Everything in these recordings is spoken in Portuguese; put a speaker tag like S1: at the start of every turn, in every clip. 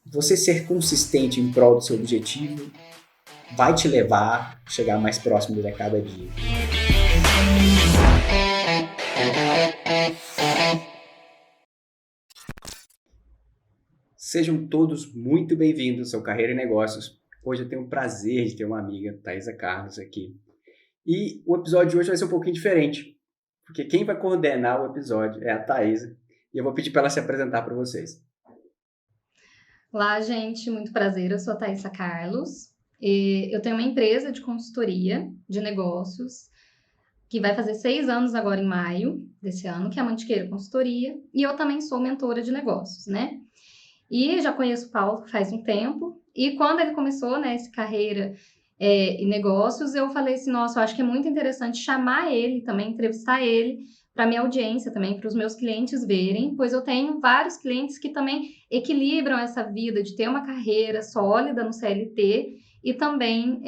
S1: você ser consistente em prol do seu objetivo vai te levar a chegar mais próximo dele a cada dia. Sejam todos muito bem-vindos ao Carreira e Negócios. Hoje eu tenho o prazer de ter uma amiga, Thaisa Carlos, aqui. E o episódio de hoje vai ser um pouquinho diferente, porque quem vai coordenar o episódio é a Thaisa. E eu vou pedir para ela se apresentar para vocês.
S2: Olá, gente, muito prazer. Eu sou a Thaisa Carlos. Eu tenho uma empresa de consultoria de negócios que vai fazer 6 anos agora em maio desse ano, que é a Mantiqueira Consultoria. E eu também sou mentora de negócios, né? E já conheço o Paulo faz um tempo. E quando ele começou, né, essa carreira e negócios, eu falei assim, nossa, eu acho que é muito interessante chamar ele também, entrevistar ele, para minha audiência também, para os meus clientes verem, pois eu tenho vários clientes que também equilibram essa vida de ter uma carreira sólida no CLT e também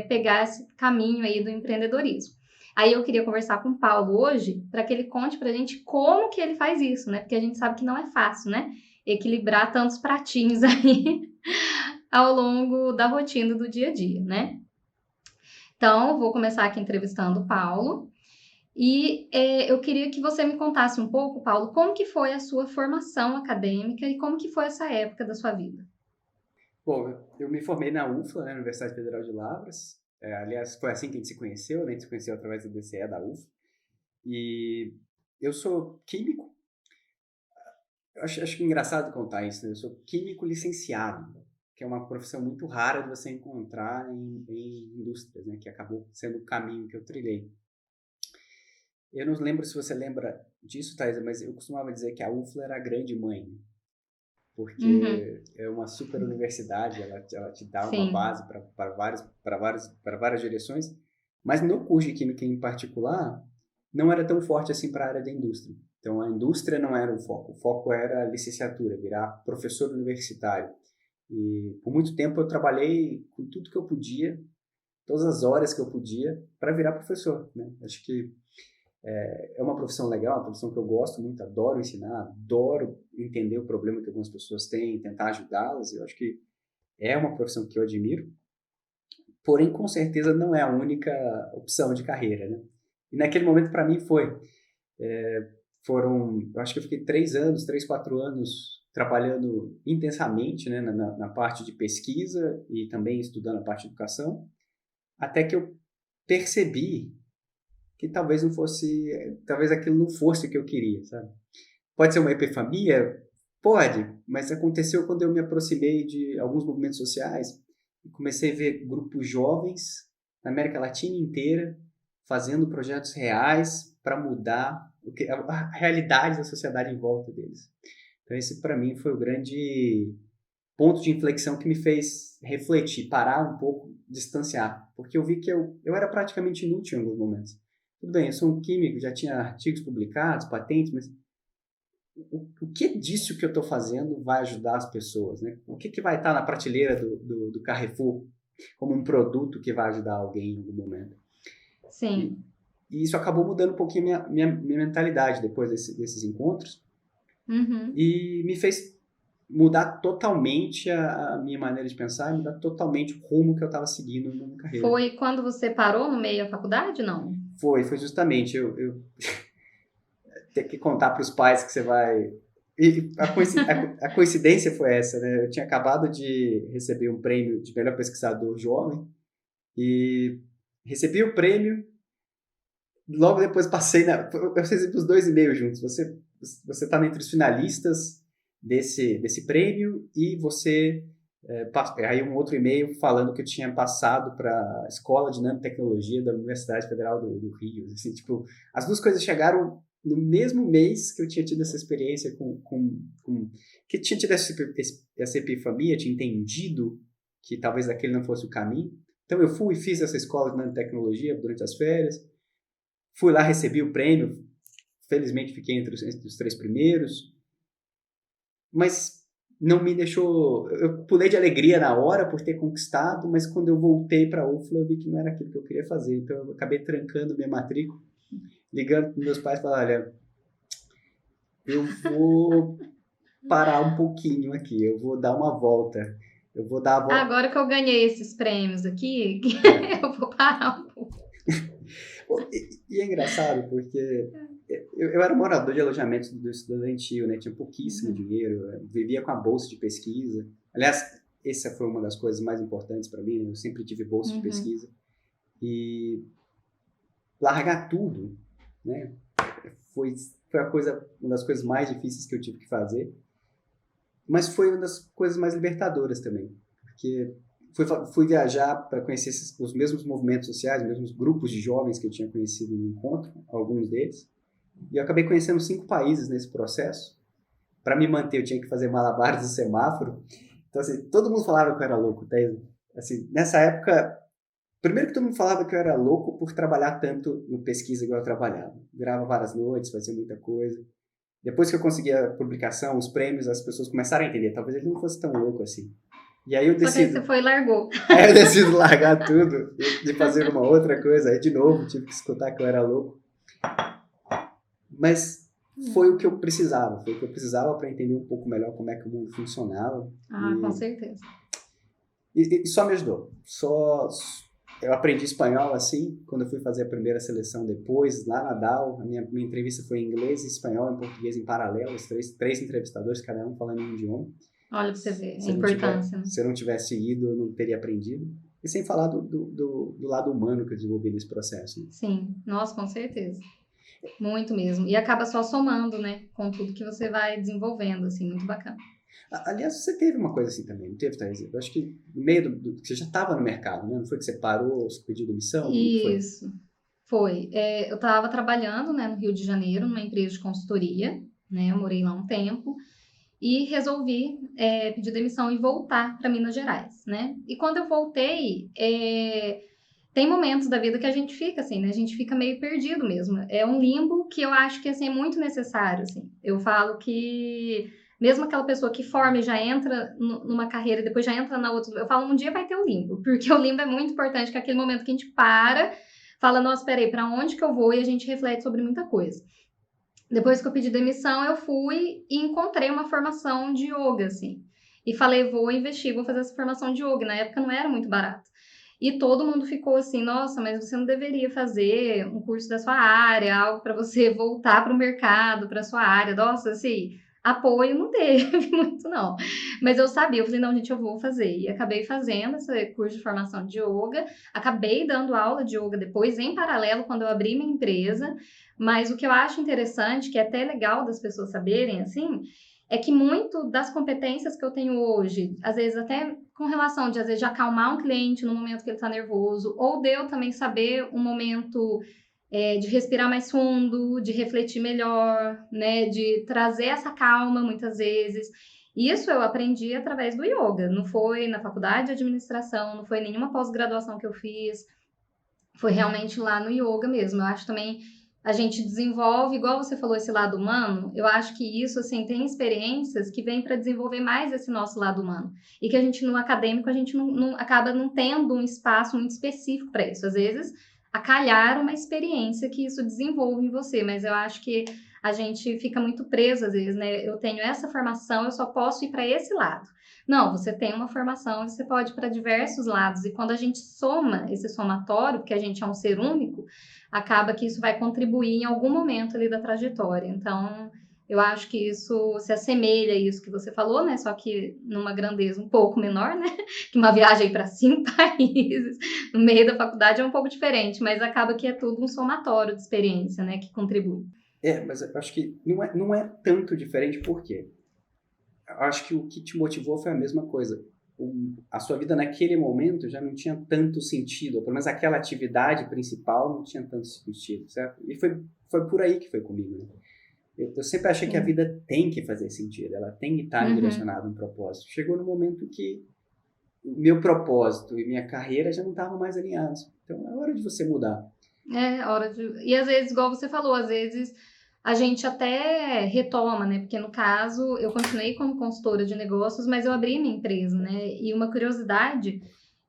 S2: pegar esse caminho aí do empreendedorismo. Aí eu queria conversar com o Paulo hoje para que ele conte para a gente como que ele faz isso, né? Porque a gente sabe que não é fácil, né? Equilibrar tantos pratinhos aí ao longo da rotina do dia a dia, né? Então, vou começar aqui entrevistando o Paulo. E eu queria que você me contasse um pouco, Paulo, como que foi a sua formação acadêmica e como que foi essa época da sua vida?
S1: Bom, eu me formei na UFLA, né, Universidade Federal de Lavras. Aliás, foi assim que a gente se conheceu, né? A gente se conheceu através do DCE da UFLA. E eu sou químico. Acho engraçado contar isso, né? Eu sou químico licenciado, que é uma profissão muito rara de você encontrar em indústrias, né? Que acabou sendo o caminho que eu trilhei. Eu não lembro se você lembra disso, Thaisa, mas eu costumava dizer que a UFLA era a grande mãe, né? Porque é uma super universidade, ela te dá uma
S2: Sim.
S1: base para várias direções, mas no curso de Química em particular, não era tão forte assim para a área da indústria. Então, a indústria não era o foco era a licenciatura, virar professor universitário. E por muito tempo eu trabalhei com tudo que eu podia, todas as horas que eu podia, para virar professor, né? Acho que é uma profissão legal, uma profissão que eu gosto muito, adoro ensinar, adoro entender o problema que algumas pessoas têm, tentar ajudá-las. Eu acho que é uma profissão que eu admiro, porém, com certeza, não é a única opção de carreira, né? E naquele momento, para mim, foi. Eu acho que eu fiquei 4 anos trabalhando intensamente, né, na parte de pesquisa e também estudando a parte de educação, até que eu percebi que talvez aquilo não fosse o que eu queria, sabe? Pode ser uma epifania? Pode, mas aconteceu quando eu me aproximei de alguns movimentos sociais e comecei a ver grupos jovens na América Latina inteira fazendo projetos reais para mudar a realidade da sociedade em volta deles. Então esse para mim foi o grande ponto de inflexão que me fez refletir, parar um pouco, distanciar, porque eu vi que eu era praticamente inútil em alguns momentos. Tudo bem, eu sou um químico, já tinha artigos publicados, patentes, mas o que disso que eu estou fazendo vai ajudar as pessoas, né? O que vai estar na prateleira do Carrefour como um produto que vai ajudar alguém em algum momento?
S2: Sim.
S1: E isso acabou mudando um pouquinho minha mentalidade depois desses encontros e me fez mudar totalmente a minha maneira de pensar e mudar totalmente o rumo que eu estava seguindo na minha carreira.
S2: Foi quando você parou no meio da faculdade, não?
S1: Foi justamente. Eu ter que contar para os pais que você vai... E a coincidência foi essa, né? Eu tinha acabado de receber um prêmio de melhor pesquisador jovem e recebi o prêmio, logo depois eu recebi os 2 e-mails juntos. Você está entre os finalistas desse prêmio e você... aí um outro e-mail falando que eu tinha passado para a Escola de Nanotecnologia da Universidade Federal do Rio. Assim, tipo, as duas coisas chegaram no mesmo mês que eu tinha tido essa experiência que tinha tido essa epifania, tinha entendido que talvez aquele não fosse o caminho. Então eu fui e fiz essa escola de nanotecnologia durante as férias, fui lá, recebi o prêmio, felizmente fiquei entre os 3 primeiros, mas não me deixou... Eu pulei de alegria na hora por ter conquistado, mas quando eu voltei para a UFLA eu vi que não era aquilo que eu queria fazer, então eu acabei trancando minha matrícula, ligando para meus pais e falando, olha, eu vou parar um pouquinho aqui, eu vou dar uma volta. Eu vou dar a volta.
S2: Agora que eu ganhei esses prêmios aqui, eu vou parar um pouco.
S1: E é engraçado porque eu era morador de alojamento do estudantil, né? Tinha pouquíssimo dinheiro, vivia com a bolsa de pesquisa. Aliás, essa foi uma das coisas mais importantes para mim, né? Eu sempre tive bolsa de pesquisa. E largar tudo, né? Foi uma das coisas mais difíceis que eu tive que fazer. Mas foi uma das coisas mais libertadoras também. Porque fui viajar para conhecer os mesmos movimentos sociais, os mesmos grupos de jovens que eu tinha conhecido no encontro, alguns deles. E eu acabei conhecendo 5 países nesse processo. Para me manter, eu tinha que fazer malabares no semáforo. Então, assim, todo mundo falava que eu era louco. Tá? Assim, nessa época, primeiro que todo mundo falava que eu era louco por trabalhar tanto no pesquisa igual eu trabalhava. Virava várias noites, fazia muita coisa. Depois que eu consegui a publicação, os prêmios, as pessoas começaram a entender. Talvez ele não fosse tão louco assim. E aí eu decido...
S2: Só que aí você foi e largou.
S1: Aí eu decido largar tudo e fazer uma outra coisa. Aí, de novo, tive que escutar que eu era louco. Mas foi o que eu precisava. Foi o que eu precisava para entender um pouco melhor como é que o mundo funcionava.
S2: Com certeza.
S1: E só me ajudou. Eu aprendi espanhol assim, quando eu fui fazer a primeira seleção depois, lá na DAO. A minha entrevista foi em inglês, espanhol e português em paralelo. Os três entrevistadores, cada um falando em um idioma.
S2: Olha pra você ver a importância. Né?
S1: Se eu não tivesse ido, eu não teria aprendido. E sem falar do lado humano que eu desenvolvi nesse processo. Né?
S2: Sim, nossa, com certeza. Muito mesmo. E acaba só somando, né? Com tudo que você vai desenvolvendo, assim, muito bacana.
S1: Aliás, você teve uma coisa assim também, não teve, Thaís? Eu acho que no meio você já estava no mercado, né? Não foi que você parou, você pediu demissão?
S2: Isso, foi. Eu estava trabalhando, né, no Rio de Janeiro, numa empresa de consultoria, né? Eu morei lá um tempo. E resolvi pedir demissão e voltar para Minas Gerais, né? E quando eu voltei, tem momentos da vida que a gente fica assim, né? A gente fica meio perdido mesmo. É um limbo que eu acho que assim, é muito necessário, assim. Eu falo que mesmo aquela pessoa que forma e já entra numa carreira e depois já entra na outra, eu falo, um dia vai ter o limbo, porque o limbo é muito importante, que é aquele momento que a gente para, fala, nossa, peraí, para onde que eu vou? E a gente reflete sobre muita coisa. Depois que eu pedi demissão, eu fui e encontrei uma formação de yoga, assim. E falei, vou investir, vou fazer essa formação de yoga. Na época não era muito barato. E todo mundo ficou assim, nossa, mas você não deveria fazer um curso da sua área, algo para você voltar para o mercado, para a sua área. Nossa, assim, apoio não teve muito, não. Mas eu sabia, eu falei, não, gente, eu vou fazer. E acabei fazendo esse curso de formação de yoga. Acabei dando aula de yoga depois, em paralelo, quando eu abri minha empresa. Mas o que eu acho interessante, que é até legal das pessoas saberem, assim, é que muito das competências que eu tenho hoje, às vezes até com relação de, às vezes, de acalmar um cliente no momento que ele está nervoso, ou de eu também saber um momento de respirar mais fundo, de refletir melhor, né, de trazer essa calma muitas vezes. Isso eu aprendi através do yoga, não foi na faculdade de administração, não foi nenhuma pós-graduação que eu fiz, foi realmente lá no yoga mesmo. Eu acho também a gente desenvolve, igual você falou, esse lado humano, eu acho que isso, assim, tem experiências que vêm para desenvolver mais esse nosso lado humano. E que a gente, no acadêmico, a gente acaba não tendo um espaço muito específico para isso. Às vezes, acalhar uma experiência que isso desenvolve em você, mas eu acho que a gente fica muito preso, às vezes, né? Eu tenho essa formação, eu só posso ir para esse lado. Não, você tem uma formação, você pode ir para diversos lados. E quando a gente soma esse somatório, porque a gente é um ser único, acaba que isso vai contribuir em algum momento ali da trajetória. Então, eu acho que isso se assemelha a isso que você falou, né? Só que numa grandeza um pouco menor, né? Que uma viagem para 5 países no meio da faculdade é um pouco diferente, mas acaba que é tudo um somatório de experiência, né? Que contribui.
S1: Mas eu acho que não é tanto diferente, por quê? Eu acho que o que te motivou foi a mesma coisa. A sua vida naquele momento já não tinha tanto sentido, ou pelo menos aquela atividade principal não tinha tanto sentido, certo? E foi por aí que foi comigo, né? Eu sempre achei que a vida tem que fazer sentido, ela tem que estar direcionada a um propósito. Chegou no momento que o meu propósito e minha carreira já não estavam mais alinhados. Então é hora de você mudar.
S2: E às vezes, igual você falou, às vezes a gente até retoma, né? Porque no caso, eu continuei como consultora de negócios, mas eu abri minha empresa, né? E uma curiosidade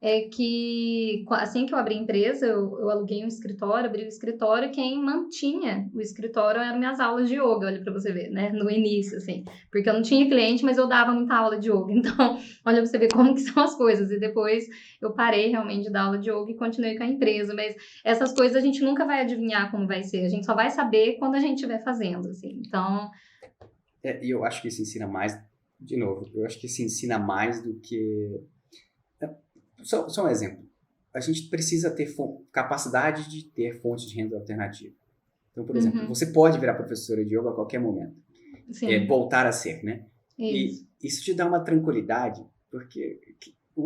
S2: é que assim que eu abri a empresa, eu aluguei um escritório, abri o escritório, e quem mantinha o escritório eram minhas aulas de yoga, olha para você ver, né? No início, assim, porque eu não tinha cliente, mas eu dava muita aula de yoga. Então, olha para você ver como que são as coisas. E depois eu parei realmente de dar aula de yoga e continuei com a empresa. Mas essas coisas a gente nunca vai adivinhar como vai ser, a gente só vai saber quando a gente estiver fazendo, assim. Então.
S1: E eu acho que isso ensina mais, de novo, eu acho que isso ensina mais do que. Só um exemplo. A gente precisa ter capacidade de ter fontes de renda alternativa. Então, por exemplo, você pode virar professora de yoga a qualquer momento. Voltar a ser, né?
S2: Isso.
S1: E isso te dá uma tranquilidade, porque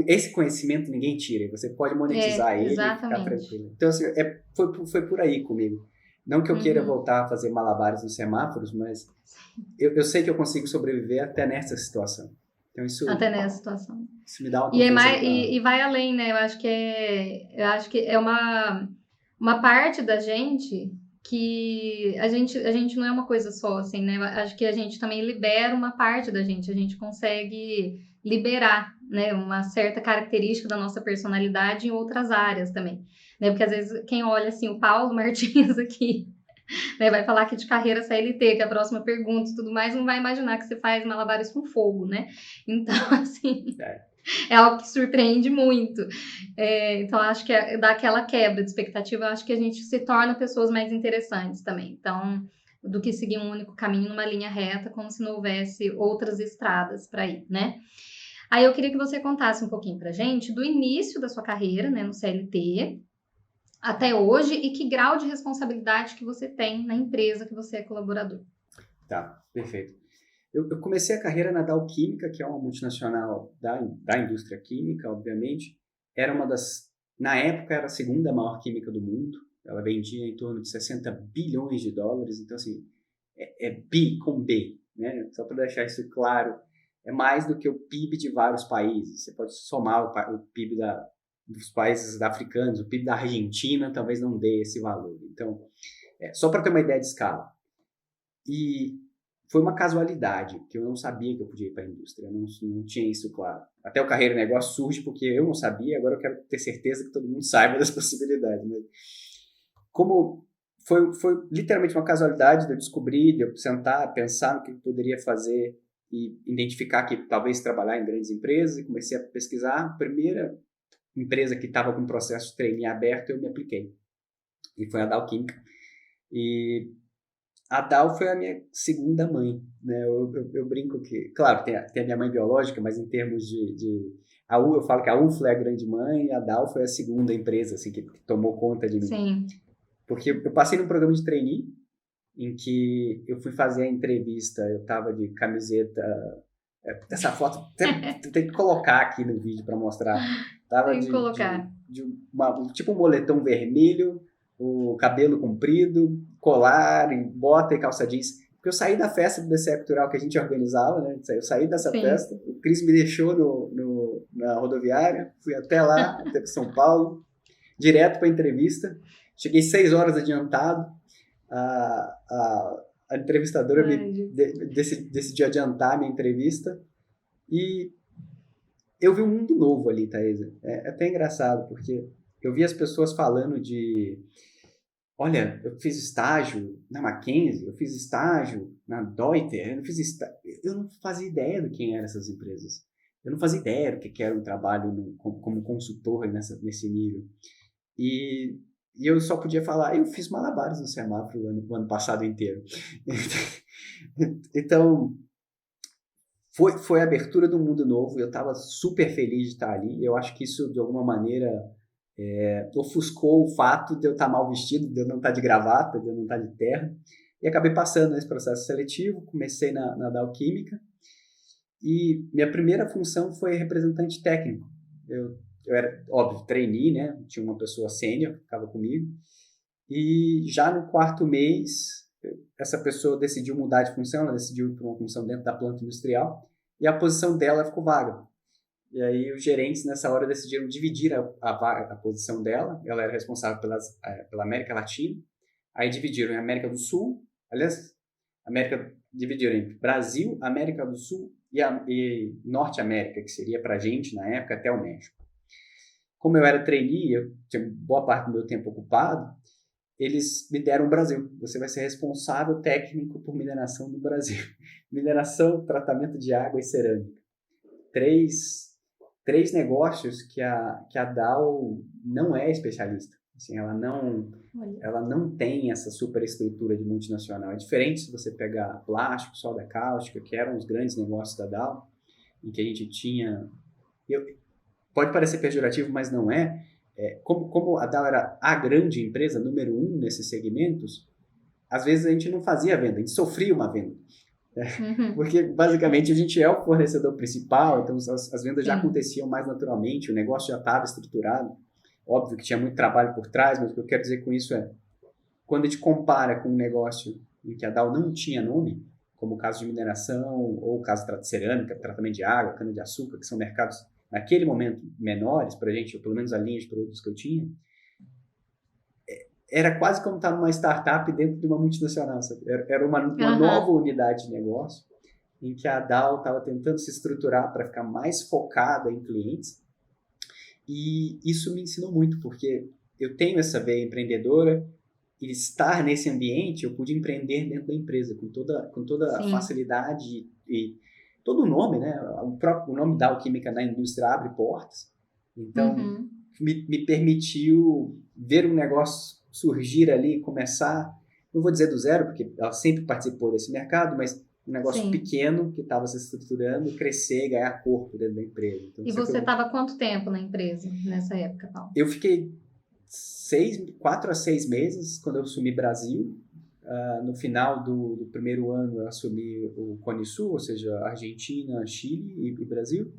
S1: esse conhecimento ninguém tira. Você pode monetizar ele e ficar tranquilo. Então, assim, foi por aí comigo. Não que eu queira voltar a fazer malabares nos semáforos, mas eu sei que eu consigo sobreviver até nessa situação. Então,
S2: até nessa situação.
S1: Isso me dá uma confiança.
S2: E vai além, né? Eu acho que é uma parte da gente que a gente não é uma coisa só, assim, né? Acho que a gente também libera uma parte da gente, a gente consegue liberar, né, uma certa característica da nossa personalidade em outras áreas também, né? Porque às vezes quem olha assim, o Paulo Martins aqui, né, vai falar aqui de carreira CLT, que é a próxima pergunta e tudo mais, não vai imaginar que você faz malabares com fogo, né? Então, assim, é algo que surpreende muito. Então, acho que dá aquela quebra de expectativa, acho que a gente se torna pessoas mais interessantes também. Então, do que seguir um único caminho numa linha reta, como se não houvesse outras estradas para ir, né? Aí eu queria que você contasse um pouquinho pra gente do início da sua carreira, né, no CLT, até hoje, e que grau de responsabilidade que você tem na empresa que você é colaborador.
S1: Tá, perfeito. Eu comecei a carreira na Dow Química, que é uma multinacional da indústria química, obviamente. Era na época, era a segunda maior química do mundo. Ela vendia em torno de 60 bilhões de dólares. Então, assim, é bi com B, né? Só para deixar isso claro, é mais do que o PIB de vários países. Você pode somar o PIB dos países africanos, o PIB da Argentina talvez não dê esse valor. Então, só para ter uma ideia de escala. E foi uma casualidade, que eu não sabia que eu podia ir para a indústria, não tinha isso claro. Até o Carreira Negócio surge porque eu não sabia, agora eu quero ter certeza que todo mundo saiba das possibilidades. Mas como foi literalmente uma casualidade de eu descobrir, de eu sentar, pensar no que eu poderia fazer e identificar que talvez trabalhar em grandes empresas, e comecei a pesquisar. A primeira empresa que estava com um processo de trainee aberto, eu me apliquei. E foi a Dow Química. E a Dow foi a minha segunda mãe, né? Eu brinco que, claro, tem a minha mãe biológica, mas em termos eu falo que a UFLA é a grande mãe, a Dow foi a segunda empresa assim, que tomou conta de mim.
S2: Sim.
S1: Porque eu passei num programa de trainee, em que eu fui fazer a entrevista, eu estava de camiseta, essa foto tem que colocar aqui no vídeo para mostrar. Tava
S2: tem que colocar.
S1: Tipo um moletom vermelho, o cabelo comprido, colar, bota e calça jeans. Porque eu saí da festa do DCE Cultural que a gente organizava, né? Eu saí dessa festa, o Cris me deixou na rodoviária, fui até lá, até São Paulo, direto para a entrevista. Cheguei 6 horas adiantado. A entrevistadora decidiu adiantar a minha entrevista e eu vi um mundo novo ali, Thaisa. É até engraçado, porque eu vi as pessoas falando olha, eu fiz estágio na Mackenzie, eu fiz estágio na Deuter, eu não fazia ideia do quem eram essas empresas. Eu não fazia ideia do que era um trabalho como consultor nesse nível. E eu só podia falar, eu fiz malabares no semáforo o ano passado inteiro. Então, foi a abertura do mundo novo, eu estava super feliz de estar ali. Eu acho que isso, de alguma maneira, ofuscou o fato de eu estar mal vestido, de eu não estar de gravata, de eu não estar de terno. E acabei passando nesse processo seletivo, comecei na Dow Química. E minha primeira função foi representante técnico. Eu era, óbvio, trainee, né? Tinha uma pessoa sênior que ficava comigo. E já no 4º mês, essa pessoa decidiu mudar de função, ela decidiu ir para uma função dentro da planta industrial, e a posição dela ficou vaga. E aí os gerentes, nessa hora, decidiram dividir a posição dela. Ela era responsável pela América Latina. Aí dividiram em América do Sul, aliás, dividiram entre Brasil, América do Sul e Norte América, que seria para a gente, na época, até o México. como eu era trainee, eu tinha boa parte do meu tempo ocupado, eles me deram o Brasil. Você vai ser responsável técnico por mineração no Brasil. Mineração, tratamento de água e cerâmica. Três negócios que a Dow não é especialista. Assim, ela não tem essa superestrutura de multinacional. É diferente se você pegar plástico, soda cáustica, que eram os grandes negócios da Dow, em que a gente tinha... Pode parecer pejorativo, mas não é. Como a Dow era a grande empresa, número 1 nesses segmentos, às vezes a gente não fazia venda, a gente sofria uma venda. Porque, basicamente, a gente é o fornecedor principal, então as vendas já aconteciam mais naturalmente, o negócio já estava estruturado. Óbvio que tinha muito trabalho por trás, mas o que eu quero dizer com isso é, quando a gente compara com um negócio em que a Dow não tinha nome, como o caso de mineração, ou o caso de cerâmica, tratamento de água, cana-de-açúcar, que são mercados, naquele momento, menores para a gente, ou pelo menos a linha de produtos que eu tinha, era quase como estar numa startup dentro de uma multinacional, sabe? Era uma nova unidade de negócio em que a Dow estava tentando se estruturar para ficar mais focada em clientes, e isso me ensinou muito, porque eu tenho essa veia empreendedora, e estar nesse ambiente, eu pude empreender dentro da empresa, com toda a facilidade e todo o nome, né? O nome Dow Química na indústria abre portas. Então, me permitiu ver um negócio surgir ali, começar, não vou dizer do zero, porque ela sempre participou desse mercado, mas um negócio pequeno que estava se estruturando, crescer, ganhar corpo dentro da empresa. Então,
S2: e você estava quanto tempo na empresa nessa época, Paulo?
S1: Eu fiquei 4 a 6 meses quando eu assumi Brasil. No final do primeiro ano eu assumi o Cone Sul, ou seja, Argentina, Chile e Brasil.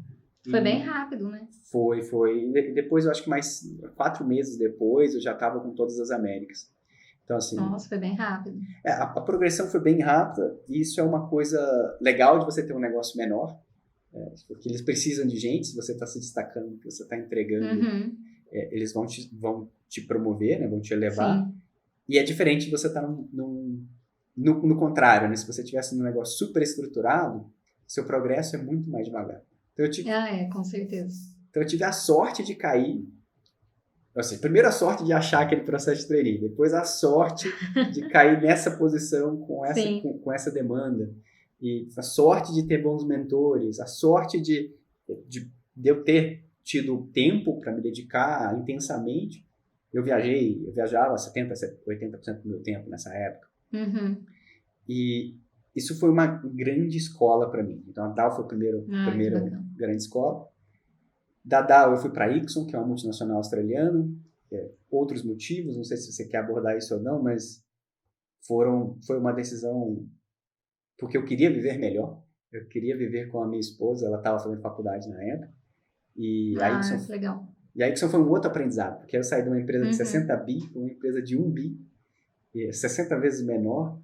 S2: Foi bem rápido, né?
S1: Foi. E depois, eu acho que mais 4 meses depois, eu já estava com todas as Américas. Então, assim...
S2: Nossa, foi bem rápido.
S1: A progressão foi bem rápida, e isso é uma coisa legal de você ter um negócio menor, porque eles precisam de gente, se você está se destacando, que você está entregando, eles vão te promover, né, vão te elevar. E é diferente de você estar no contrário, né? Se você estivesse num negócio super estruturado, seu progresso é muito mais devagar. Então,
S2: com certeza.
S1: Então eu tive a sorte de cair, assim, primeiro a sorte de achar aquele processo de trainee, depois a sorte de cair nessa posição com essa demanda, e a sorte de ter bons mentores, a sorte de eu ter tido tempo para me dedicar intensamente. Eu viajava 70%, 80% do meu tempo nessa época. E isso foi uma grande escola para mim. Então, a Dow foi a primeira grande escola. Da Dow, eu fui para a Exxon, que é uma multinacional australiana. Outros motivos, não sei se você quer abordar isso ou não, mas foi uma decisão porque eu queria viver melhor. Eu queria viver com a minha esposa, ela estava fazendo faculdade na época. E a Exxon,
S2: legal.
S1: E a Exxon foi um outro aprendizado, porque eu saí de uma empresa de 60 bi para uma empresa de 1 bi, 60 vezes menor,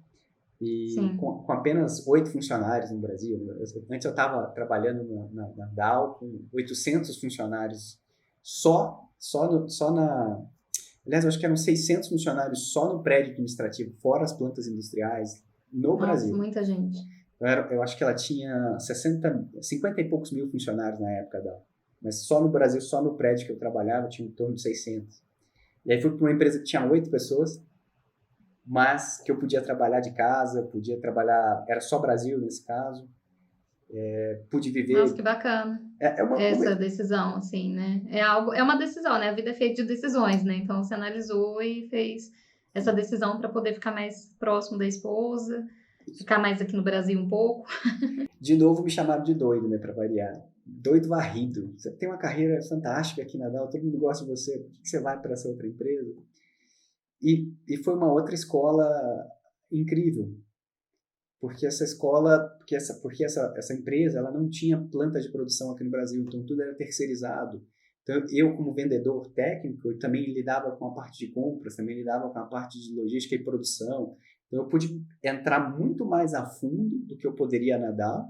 S1: e com apenas 8 funcionários no Brasil. Antes eu estava trabalhando na Dow com 800 funcionários aliás, eu acho que eram 600 funcionários só no prédio administrativo, fora as plantas industriais, no Brasil.
S2: Muita gente.
S1: Eu acho que ela tinha 50 e poucos mil funcionários na época da... Mas só no Brasil, só no prédio que eu trabalhava, tinha em torno de 600. E aí fui para uma empresa que tinha 8 pessoas, mas que eu podia trabalhar de casa, podia trabalhar... Era só Brasil nesse caso. Pude viver...
S2: Nossa, que bacana. Essa decisão, assim, né? É uma decisão, né? A vida é feita de decisões, né? Então, você analisou e fez essa decisão para poder ficar mais próximo da esposa, ficar mais aqui no Brasil um pouco.
S1: De novo, me chamaram de doido, né? Para variar. Doido varrido. Você tem uma carreira fantástica aqui na Dow, todo mundo gosta de você, por que você vai para essa outra empresa? E foi uma outra escola incrível, porque essa empresa, ela não tinha planta de produção aqui no Brasil, então tudo era terceirizado. Então eu, como vendedor técnico, eu também lidava com a parte de compras, também lidava com a parte de logística e produção. Então eu pude entrar muito mais a fundo do que eu poderia na Dow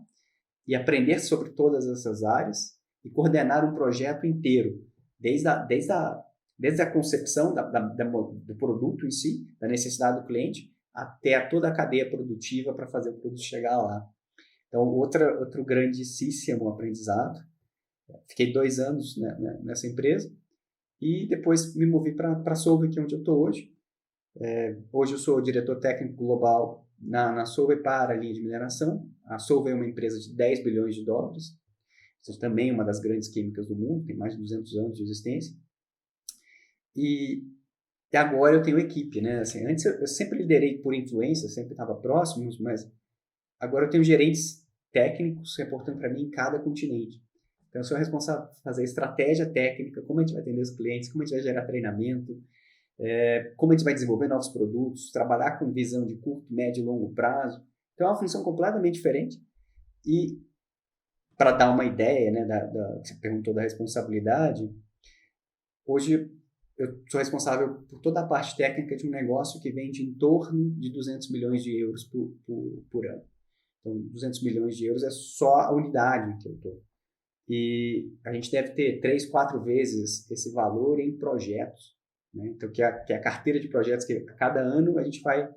S1: e aprender sobre todas essas áreas e coordenar um projeto inteiro, desde a concepção do produto em si, da necessidade do cliente, até toda a cadeia produtiva para fazer o produto chegar lá. Então, outro grandíssimo aprendizado. Fiquei 2 anos, né, nessa empresa. E depois me movi para a Solvay, que é onde eu estou hoje. Hoje eu sou diretor técnico global na Solvay para a linha de mineração. A Solvay é uma empresa de 10 bilhões de dólares. Isso também é uma das grandes químicas do mundo, tem mais de 200 anos de existência. E agora eu tenho equipe, né? Assim, antes eu sempre liderei por influência, sempre estava próximo, mas agora eu tenho gerentes técnicos reportando para mim em cada continente. Então eu sou responsável por fazer estratégia técnica, como a gente vai atender os clientes, como a gente vai gerar treinamento, como a gente vai desenvolver novos produtos, trabalhar com visão de curto, médio e longo prazo. Então é uma função completamente diferente. E para dar uma ideia, né, você perguntou da responsabilidade, hoje eu sou responsável por toda a parte técnica de um negócio que vende em torno de 200 milhões de euros por ano. Então, 200 milhões de euros é só a unidade que eu estou. E a gente deve ter 3, 4 vezes esse valor em projetos. Né? Então, que é a carteira de projetos que a cada ano a gente vai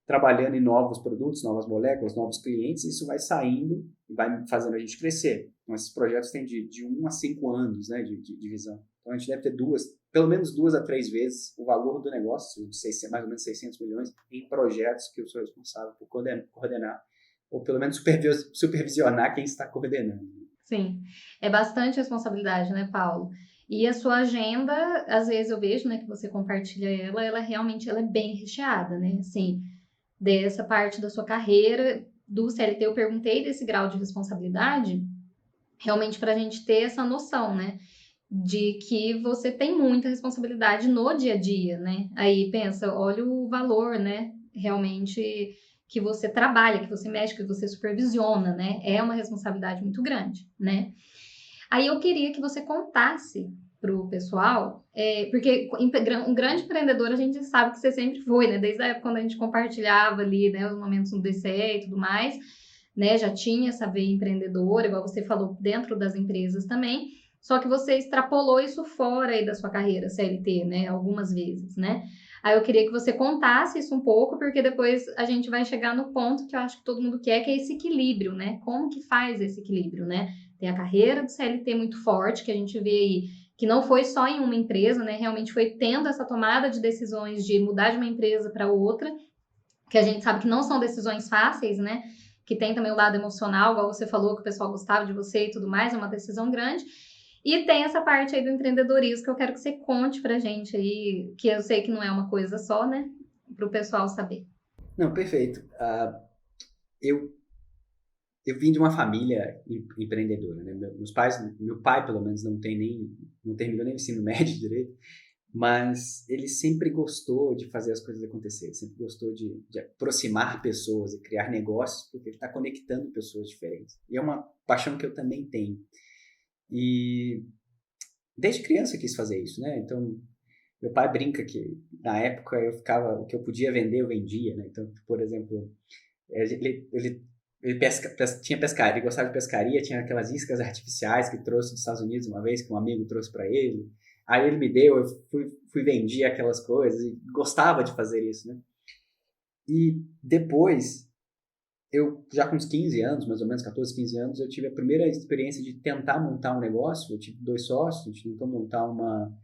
S1: trabalhando em novos produtos, novas moléculas, novos clientes, e isso vai saindo e vai fazendo a gente crescer. Então, esses projetos têm de 1 a 5 anos, né, de visão. Então, a gente deve ter pelo menos 2 a 3 vezes o valor do negócio, de mais ou menos 600 milhões, em projetos que eu sou responsável por coordenar, ou pelo menos supervisionar quem está coordenando.
S2: Sim, é bastante responsabilidade, né, Paulo? E a sua agenda, às vezes eu vejo, né, que você compartilha ela realmente é bem recheada, né? Assim, dessa parte da sua carreira, do CLT, eu perguntei desse grau de responsabilidade, realmente para a gente ter essa noção, né? De que você tem muita responsabilidade no dia a dia, né? Aí pensa, olha o valor, né? Realmente que você trabalha, que você mexe, que você supervisiona, né? É uma responsabilidade muito grande, né? Aí eu queria que você contasse para o pessoal, porque um grande empreendedor a gente sabe que você sempre foi, né? Desde a época quando a gente compartilhava ali, né, os momentos no DCE e tudo mais, né? Já tinha essa veia empreendedora, igual você falou, dentro das empresas também. Só que você extrapolou isso fora aí da sua carreira CLT, né? Algumas vezes, né? Aí eu queria que você contasse isso um pouco, porque depois a gente vai chegar no ponto que eu acho que todo mundo quer, que é esse equilíbrio, né? Como que faz esse equilíbrio, né? Tem a carreira do CLT muito forte, que a gente vê aí, que não foi só em uma empresa, né? Realmente foi tendo essa tomada de decisões de mudar de uma empresa para outra, que a gente sabe que não são decisões fáceis, né? Que tem também o lado emocional, igual você falou, que o pessoal gostava de você e tudo mais, é uma decisão grande. E tem essa parte aí do empreendedorismo que eu quero que você conte pra gente aí, que eu sei que não é uma coisa só, né? Para o pessoal saber.
S1: Não, perfeito. Eu vim de uma família empreendedora, né? Meu pai pelo menos não terminou nem o ensino médio direito, mas ele sempre gostou de fazer as coisas acontecerem, sempre gostou de aproximar pessoas e criar negócios, porque ele está conectando pessoas diferentes. E é uma paixão que eu também tenho. E desde criança eu quis fazer isso, né? Então, meu pai brinca que na época o que eu podia vender, eu vendia, né? Então, por exemplo, ele tinha pescaria, ele gostava de pescaria, tinha aquelas iscas artificiais que trouxe dos Estados Unidos uma vez, que um amigo trouxe para ele. Aí ele me deu, eu fui vendia aquelas coisas e gostava de fazer isso, né? E depois, eu já com uns 15 anos, mais ou menos 14, 15 anos, eu tive a primeira experiência de tentar montar um negócio. Eu tive 2 sócios, a gente tentou montar uma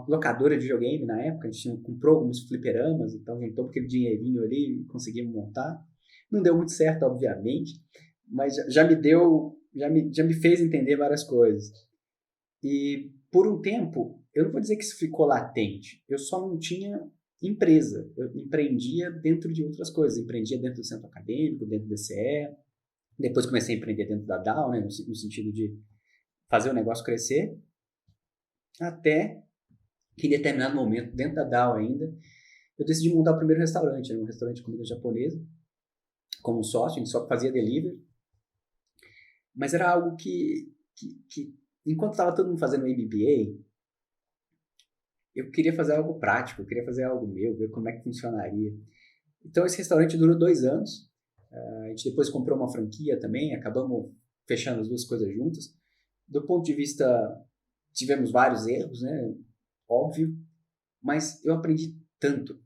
S1: locadora de videogame na época, a gente comprou alguns fliperamas, então juntou aquele dinheirinho ali e conseguimos montar. Não deu muito certo, obviamente, mas já me fez entender várias coisas. E por um tempo, eu não vou dizer que isso ficou latente, eu só não tinha empresa. Eu empreendia dentro de outras coisas, empreendia dentro do centro acadêmico, dentro do DCE, depois comecei a empreender dentro da DAO, né, no sentido de fazer o negócio crescer, até que em determinado momento, dentro da DAO ainda, eu decidi montar o primeiro restaurante, um restaurante de comida japonesa, como sócio, a gente só fazia delivery, mas era algo que enquanto estava todo mundo fazendo MBA, eu queria fazer algo prático, eu queria fazer algo meu, ver como é que funcionaria. Então esse restaurante durou 2 anos, a gente depois comprou uma franquia também, acabamos fechando as duas coisas juntas. Do ponto de vista, tivemos vários erros, né? Óbvio, mas eu aprendi tanto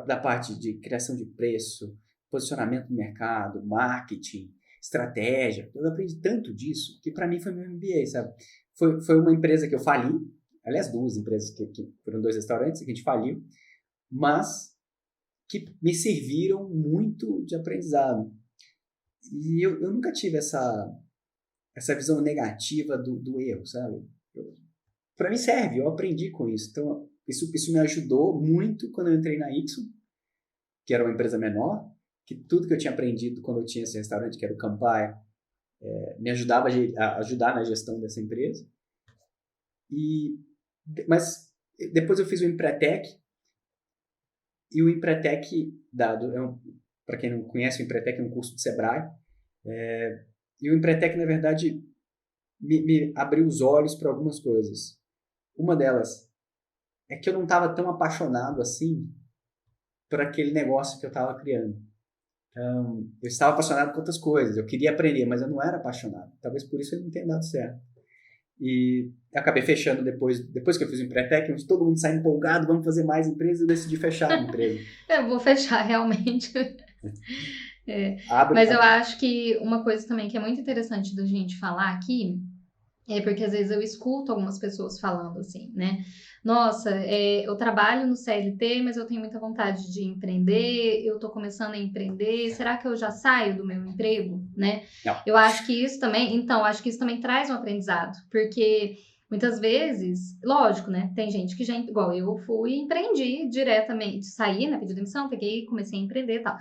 S1: da parte de criação de preço, posicionamento no mercado, marketing, estratégia. Eu aprendi tanto disso que para mim foi meu MBA, sabe? Foi uma empresa que eu fali, aliás, 2 empresas que foram 2 restaurantes que a gente faliu, mas que me serviram muito de aprendizado. E eu nunca tive essa visão negativa do erro, sabe? Para mim serve, eu aprendi com isso. Então, isso me ajudou muito quando eu entrei na Ixo, que era uma empresa menor, que tudo que eu tinha aprendido quando eu tinha esse restaurante, que era o Campai, me ajudava a ajudar na gestão dessa empresa. Mas depois eu fiz o Empretec, e o Empretec, para quem não conhece, o Empretec é um curso do Sebrae, e o Empretec, na verdade, me abriu os olhos para algumas coisas. Uma delas é que eu não estava tão apaixonado assim por aquele negócio que eu estava criando. Então, eu estava apaixonado por outras coisas, eu queria aprender, mas eu não era apaixonado. Talvez por isso ele não tenha dado certo. E eu acabei fechando depois que eu fiz o Empretec, onde todo mundo sai empolgado, vamos fazer mais empresas, eu decidi fechar a empresa.
S2: Eu vou fechar, realmente. Mas eu acho que uma coisa também que é muito interessante da gente falar aqui é porque às vezes eu escuto algumas pessoas falando assim, né? Nossa, eu trabalho no CLT, mas eu tenho muita vontade de empreender, eu tô começando a empreender, será que eu já saio do meu emprego, né?
S1: Não.
S2: Eu acho que isso também, acho que isso também traz um aprendizado, porque muitas vezes, lógico, né? Tem gente que já, igual eu fui e empreendi diretamente, saí, né? Pedi demissão, peguei, comecei a empreender e tal.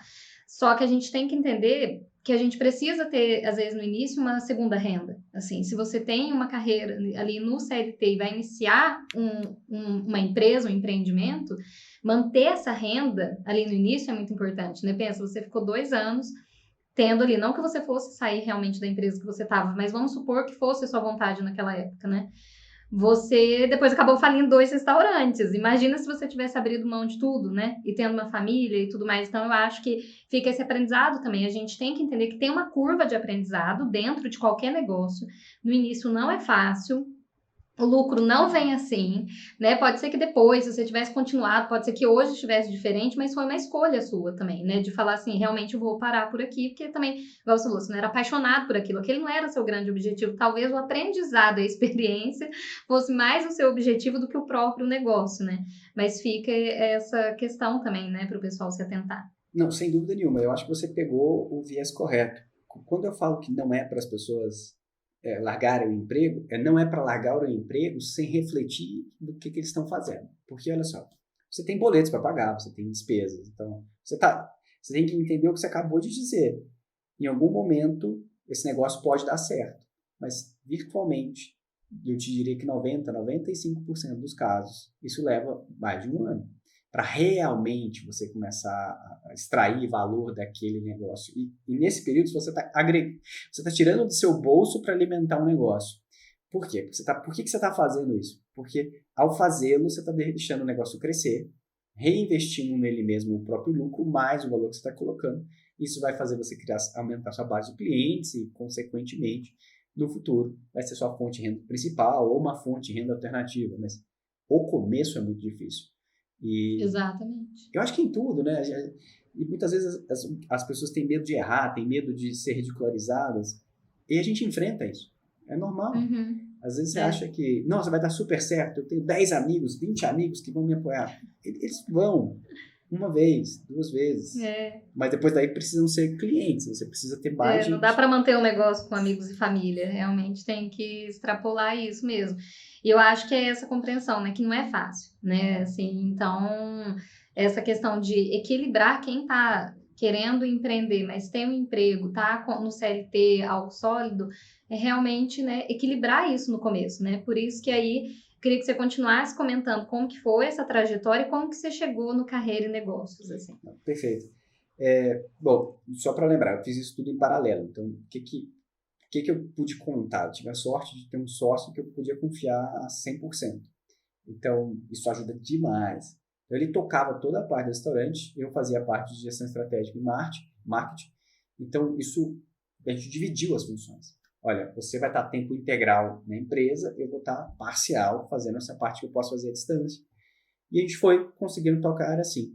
S2: Só que a gente tem que entender que a gente precisa ter, às vezes, no início, uma segunda renda. Assim, se você tem uma carreira ali no CLT e vai iniciar uma empresa, um empreendimento, manter essa renda ali no início é muito importante, né? Pensa, você ficou 2 anos tendo ali, não que você fosse sair realmente da empresa que você estava, mas vamos supor que fosse a sua vontade naquela época, né? Você depois acabou falindo 2 restaurantes. Imagina se você tivesse abrido mão de tudo, né? E tendo uma família e tudo mais. Então, eu acho que fica esse aprendizado também. A gente tem que entender que tem uma curva de aprendizado dentro de qualquer negócio. No início não é fácil. O lucro não vem assim, né? Pode ser que depois, se você tivesse continuado, pode ser que hoje estivesse diferente, mas foi uma escolha sua também, né? De falar assim, realmente eu vou parar por aqui, porque também, igual você falou, você não era apaixonado por aquilo, aquele não era seu grande objetivo. Talvez o aprendizado, a experiência, fosse mais o seu objetivo do que o próprio negócio, né? Mas fica essa questão também, né, para o pessoal se atentar.
S1: Não, sem dúvida nenhuma. Eu acho que você pegou o viés correto. Quando eu falo que não é para as pessoas largarem o emprego, não é para largar o emprego sem refletir do que eles estão fazendo. Porque, olha só, você tem boletos para pagar, você tem despesas. Então, você tem que entender o que você acabou de dizer. Em algum momento, esse negócio pode dar certo. Mas, virtualmente, eu te diria que 95% dos casos, isso leva mais de um ano para realmente você começar a extrair valor daquele negócio. E nesse período, você está tirando do seu bolso para alimentar um negócio. Por quê? Por que você está fazendo isso? Porque ao fazê-lo, você está deixando o negócio crescer, reinvestindo nele mesmo o próprio lucro, mais o valor que você está colocando. Isso vai fazer você aumentar sua base de clientes e, consequentemente, no futuro, vai ser sua fonte de renda principal ou uma fonte de renda alternativa. Mas o começo é muito difícil.
S2: Exatamente.
S1: Eu acho que em tudo, né? E muitas vezes as pessoas têm medo de errar, têm medo de ser ridicularizadas, e a gente enfrenta isso. É normal.
S2: Uhum.
S1: Às vezes você acha que, nossa, vai dar super certo, eu tenho 10 amigos, 20 amigos que vão me apoiar. Eles vão, uma vez, 2 vezes. Mas depois daí precisam ser clientes, você precisa ter mais gente.
S2: Não dá para manter um negócio com amigos e família, realmente tem que extrapolar isso mesmo. E eu acho que é essa compreensão, né, que não é fácil, né, assim, então, essa questão de equilibrar quem está querendo empreender, mas tem um emprego, tá no CLT, algo sólido, é realmente, né, equilibrar isso no começo, né, por isso que aí queria que você continuasse comentando como que foi essa trajetória e como que você chegou no Carreira e Negócios, assim.
S1: Perfeito. Bom, só para lembrar, eu fiz isso tudo em paralelo, então o que eu pude contar? Eu tive a sorte de ter um sócio que eu podia confiar a 100%. Então, isso ajuda demais. Então, ele tocava toda a parte do restaurante, eu fazia a parte de gestão estratégica e marketing. Então, a gente dividiu as funções. Olha, você vai estar tempo integral na empresa, eu vou estar parcial fazendo essa parte que eu posso fazer à distância. E a gente foi conseguindo tocar assim.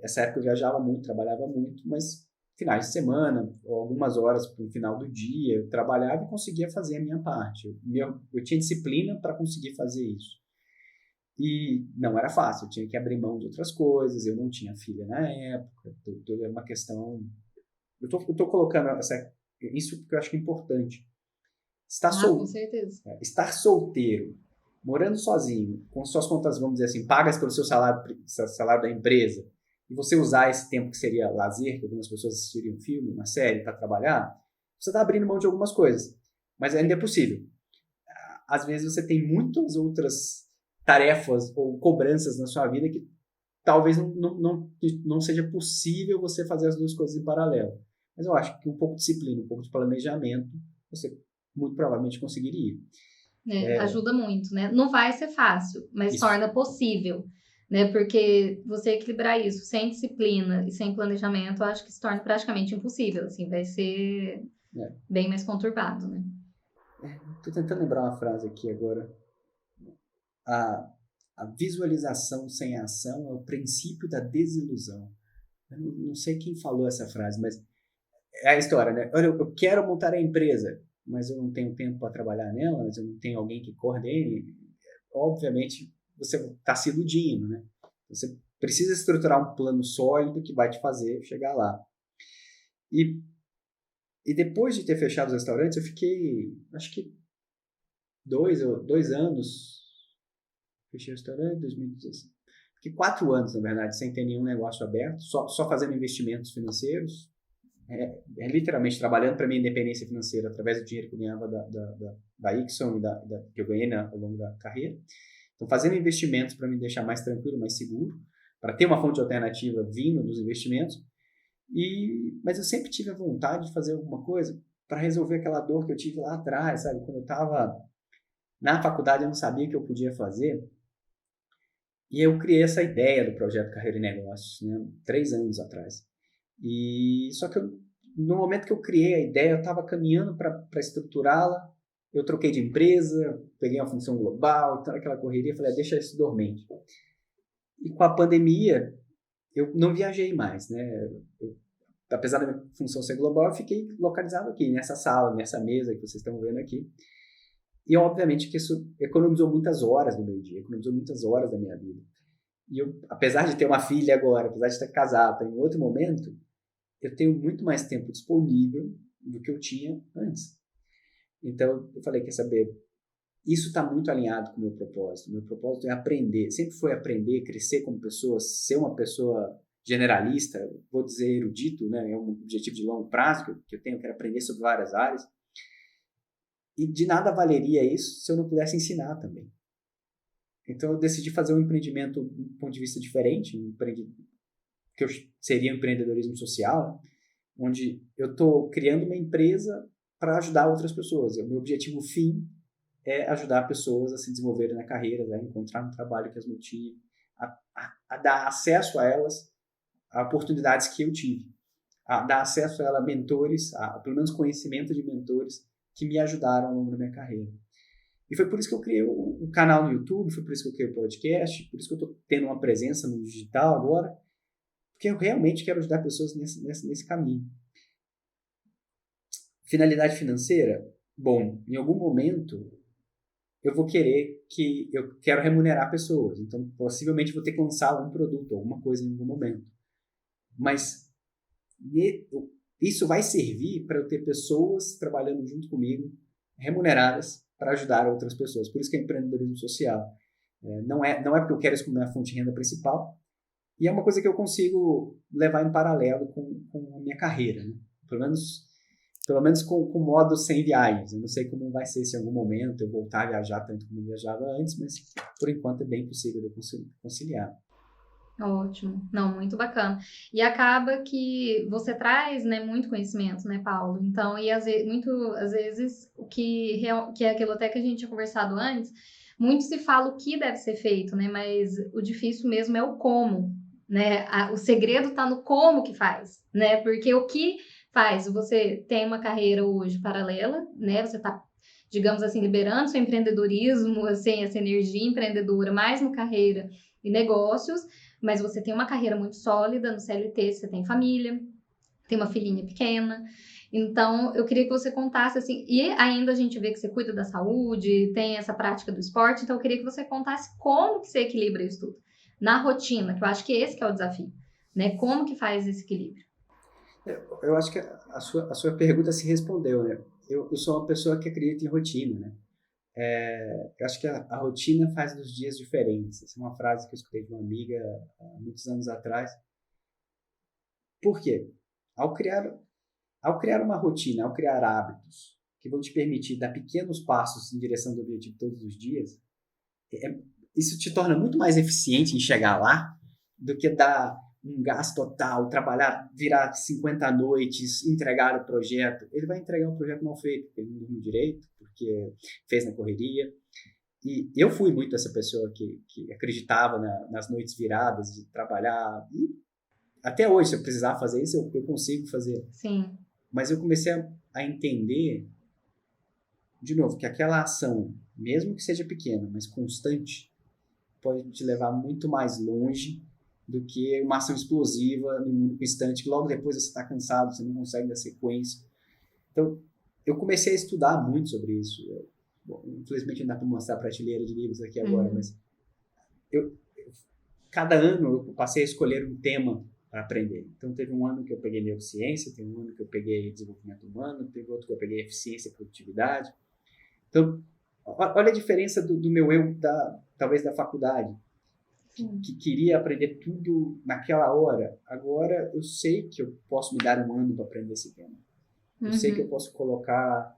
S1: Essa época eu viajava muito, trabalhava muito, mas finais de semana, ou algumas horas para o final do dia, eu trabalhava e conseguia fazer a minha parte. Eu tinha disciplina para conseguir fazer isso. E não era fácil, eu tinha que abrir mão de outras coisas, eu não tinha filha na época, tudo era uma questão... Eu tô colocando isso porque eu acho que é importante.
S2: Com certeza.
S1: Estar solteiro, morando sozinho, com suas contas, vamos dizer assim, pagas pelo seu salário da empresa, e você usar esse tempo que seria lazer, que algumas pessoas assistiriam um filme, uma série, para trabalhar, você está abrindo mão de algumas coisas. Mas ainda é possível. Às vezes você tem muitas outras tarefas ou cobranças na sua vida que talvez não seja possível você fazer as duas coisas em paralelo. Mas eu acho que um pouco de disciplina, um pouco de planejamento, você muito provavelmente conseguiria.
S2: Ajuda muito, né? Não vai ser fácil, mas
S1: Isso.
S2: torna possível, né? Porque você equilibrar isso sem disciplina e sem planejamento, eu acho que se torna praticamente impossível, assim, vai ser bem mais conturbado, né?
S1: Tô tentando lembrar uma frase aqui agora. A visualização sem ação é o princípio da desilusão. Eu não sei quem falou essa frase, mas é a história, né? Olha, eu quero montar a empresa, mas eu não tenho tempo para trabalhar nela, mas eu não tenho alguém que coordene. Obviamente, você está se iludindo, né? Você precisa estruturar um plano sólido que vai te fazer chegar lá. E depois de ter fechado os restaurantes, eu fiquei, acho que 2 anos, fechei o restaurante em 2016. Fiquei 4 anos, na verdade, sem ter nenhum negócio aberto, só fazendo investimentos financeiros, literalmente trabalhando para minha independência financeira através do dinheiro que eu ganhava da Ixon que eu ganhei ao longo da carreira. Então, fazendo investimentos para me deixar mais tranquilo, mais seguro, para ter uma fonte alternativa vindo dos investimentos. Mas eu sempre tive a vontade de fazer alguma coisa para resolver aquela dor que eu tive lá atrás, sabe? Quando eu estava na faculdade, eu não sabia o que eu podia fazer. E eu criei essa ideia do projeto Carreira e Negócios, né? 3 anos atrás. Só que no momento que eu criei a ideia, eu estava caminhando para estruturá-la, eu troquei de empresa, peguei uma função global, então aquela correria, falei, deixa isso dormente. E com a pandemia, eu não viajei mais, né? Apesar da minha função ser global, eu fiquei localizado aqui, nessa sala, nessa mesa que vocês estão vendo aqui. E, obviamente, que isso economizou muitas horas do meu dia, economizou muitas horas da minha vida. E eu, apesar de ter uma filha agora, apesar de estar casado em outro momento, eu tenho muito mais tempo disponível do que eu tinha antes. Então, eu falei, quer saber, isso está muito alinhado com o meu propósito. O meu propósito é aprender, sempre foi aprender, crescer como pessoa, ser uma pessoa generalista, vou dizer erudito, né? É um objetivo de longo prazo que eu tenho, eu quero aprender sobre várias áreas. E de nada valeria isso se eu não pudesse ensinar também. Então eu decidi fazer um empreendimento do ponto de vista diferente, que seria um empreendedorismo social, onde eu estou criando uma empresa para ajudar outras pessoas. O meu objetivo fim é ajudar pessoas a se desenvolverem na carreira, a encontrar um trabalho que as motive, a dar acesso a elas, a oportunidades que eu tive, a dar acesso a elas a mentores, pelo menos conhecimento de mentores que me ajudaram ao longo da minha carreira. E foi por isso que eu criei um canal no YouTube, foi por isso que eu criei o podcast, por isso que eu estou tendo uma presença no digital agora, porque eu realmente quero ajudar pessoas nesse caminho. Finalidade financeira? Bom, em algum momento eu vou eu quero remunerar pessoas, então possivelmente vou ter que lançar um produto, alguma coisa em algum momento. Mas isso vai servir para eu ter pessoas trabalhando junto comigo, remuneradas, para ajudar outras pessoas. Por isso que é empreendedorismo social. Não é porque eu quero isso como minha fonte de renda principal, e é uma coisa que eu consigo levar em paralelo com a minha carreira, né? Pelo menos com o modo sem viagens. Eu não sei como vai ser se em algum momento eu voltar a viajar tanto como eu viajava antes, mas por enquanto é bem possível de eu conciliar.
S2: Ótimo. Não, muito bacana. E acaba que você traz, né, muito conhecimento, né, Paulo? Então, e às vezes, que é aquilo até que a gente tinha conversado antes, muito se fala o que deve ser feito, né? Mas o difícil mesmo é o como, né? O segredo está no como que faz, né? Porque o que faz, você tem uma carreira hoje paralela, né? Você está, digamos assim, liberando seu empreendedorismo, assim, essa energia empreendedora, mais no carreira e negócios, mas você tem uma carreira muito sólida no CLT, você tem família, tem uma filhinha pequena, Então, eu queria que você contasse, assim, e ainda a gente vê que você cuida da saúde, tem essa prática do esporte, então eu queria que você contasse como que você equilibra isso tudo na rotina, que eu acho que esse que é o desafio, né? Como que faz esse equilíbrio?
S1: Eu acho que a sua pergunta se respondeu, né? Eu sou uma pessoa que acredita em rotina, né? Eu acho que a rotina faz dos dias diferentes. Essa é uma frase que eu escutei de uma amiga há muitos anos atrás. Por quê? Ao criar, ao criar uma rotina, ao criar hábitos que vão te permitir dar pequenos passos em direção do objetivo todos os dias, é- isso te torna muito mais eficiente em chegar lá do que dar um gás total, trabalhar, virar 50 noites, entregar o projeto. Ele vai entregar o projeto mal feito, porque ele não dormiu direito, porque fez na correria. E eu fui muito essa pessoa que acreditava nas noites viradas, de trabalhar. E até hoje, se eu precisar fazer isso, eu consigo fazer.
S2: Sim.
S1: Mas eu comecei a entender, de novo, que aquela ação, mesmo que seja pequena, mas constante, pode te levar muito mais longe do que uma ação explosiva num único instante, que logo depois você está cansado, você não consegue dar sequência. Então, eu comecei a estudar muito sobre isso. Bom, infelizmente não dá para mostrar a prateleira de livros aqui agora, mas eu, cada ano eu passei a escolher um tema para aprender. Então, teve um ano que eu peguei neurociência, teve um ano que eu peguei desenvolvimento humano, teve outro que eu peguei eficiência e produtividade. Então, olha a diferença do meu eu, talvez da faculdade, que queria aprender tudo naquela hora. Agora, eu sei que eu posso me dar um ano para aprender esse tema. Eu sei que eu posso colocar...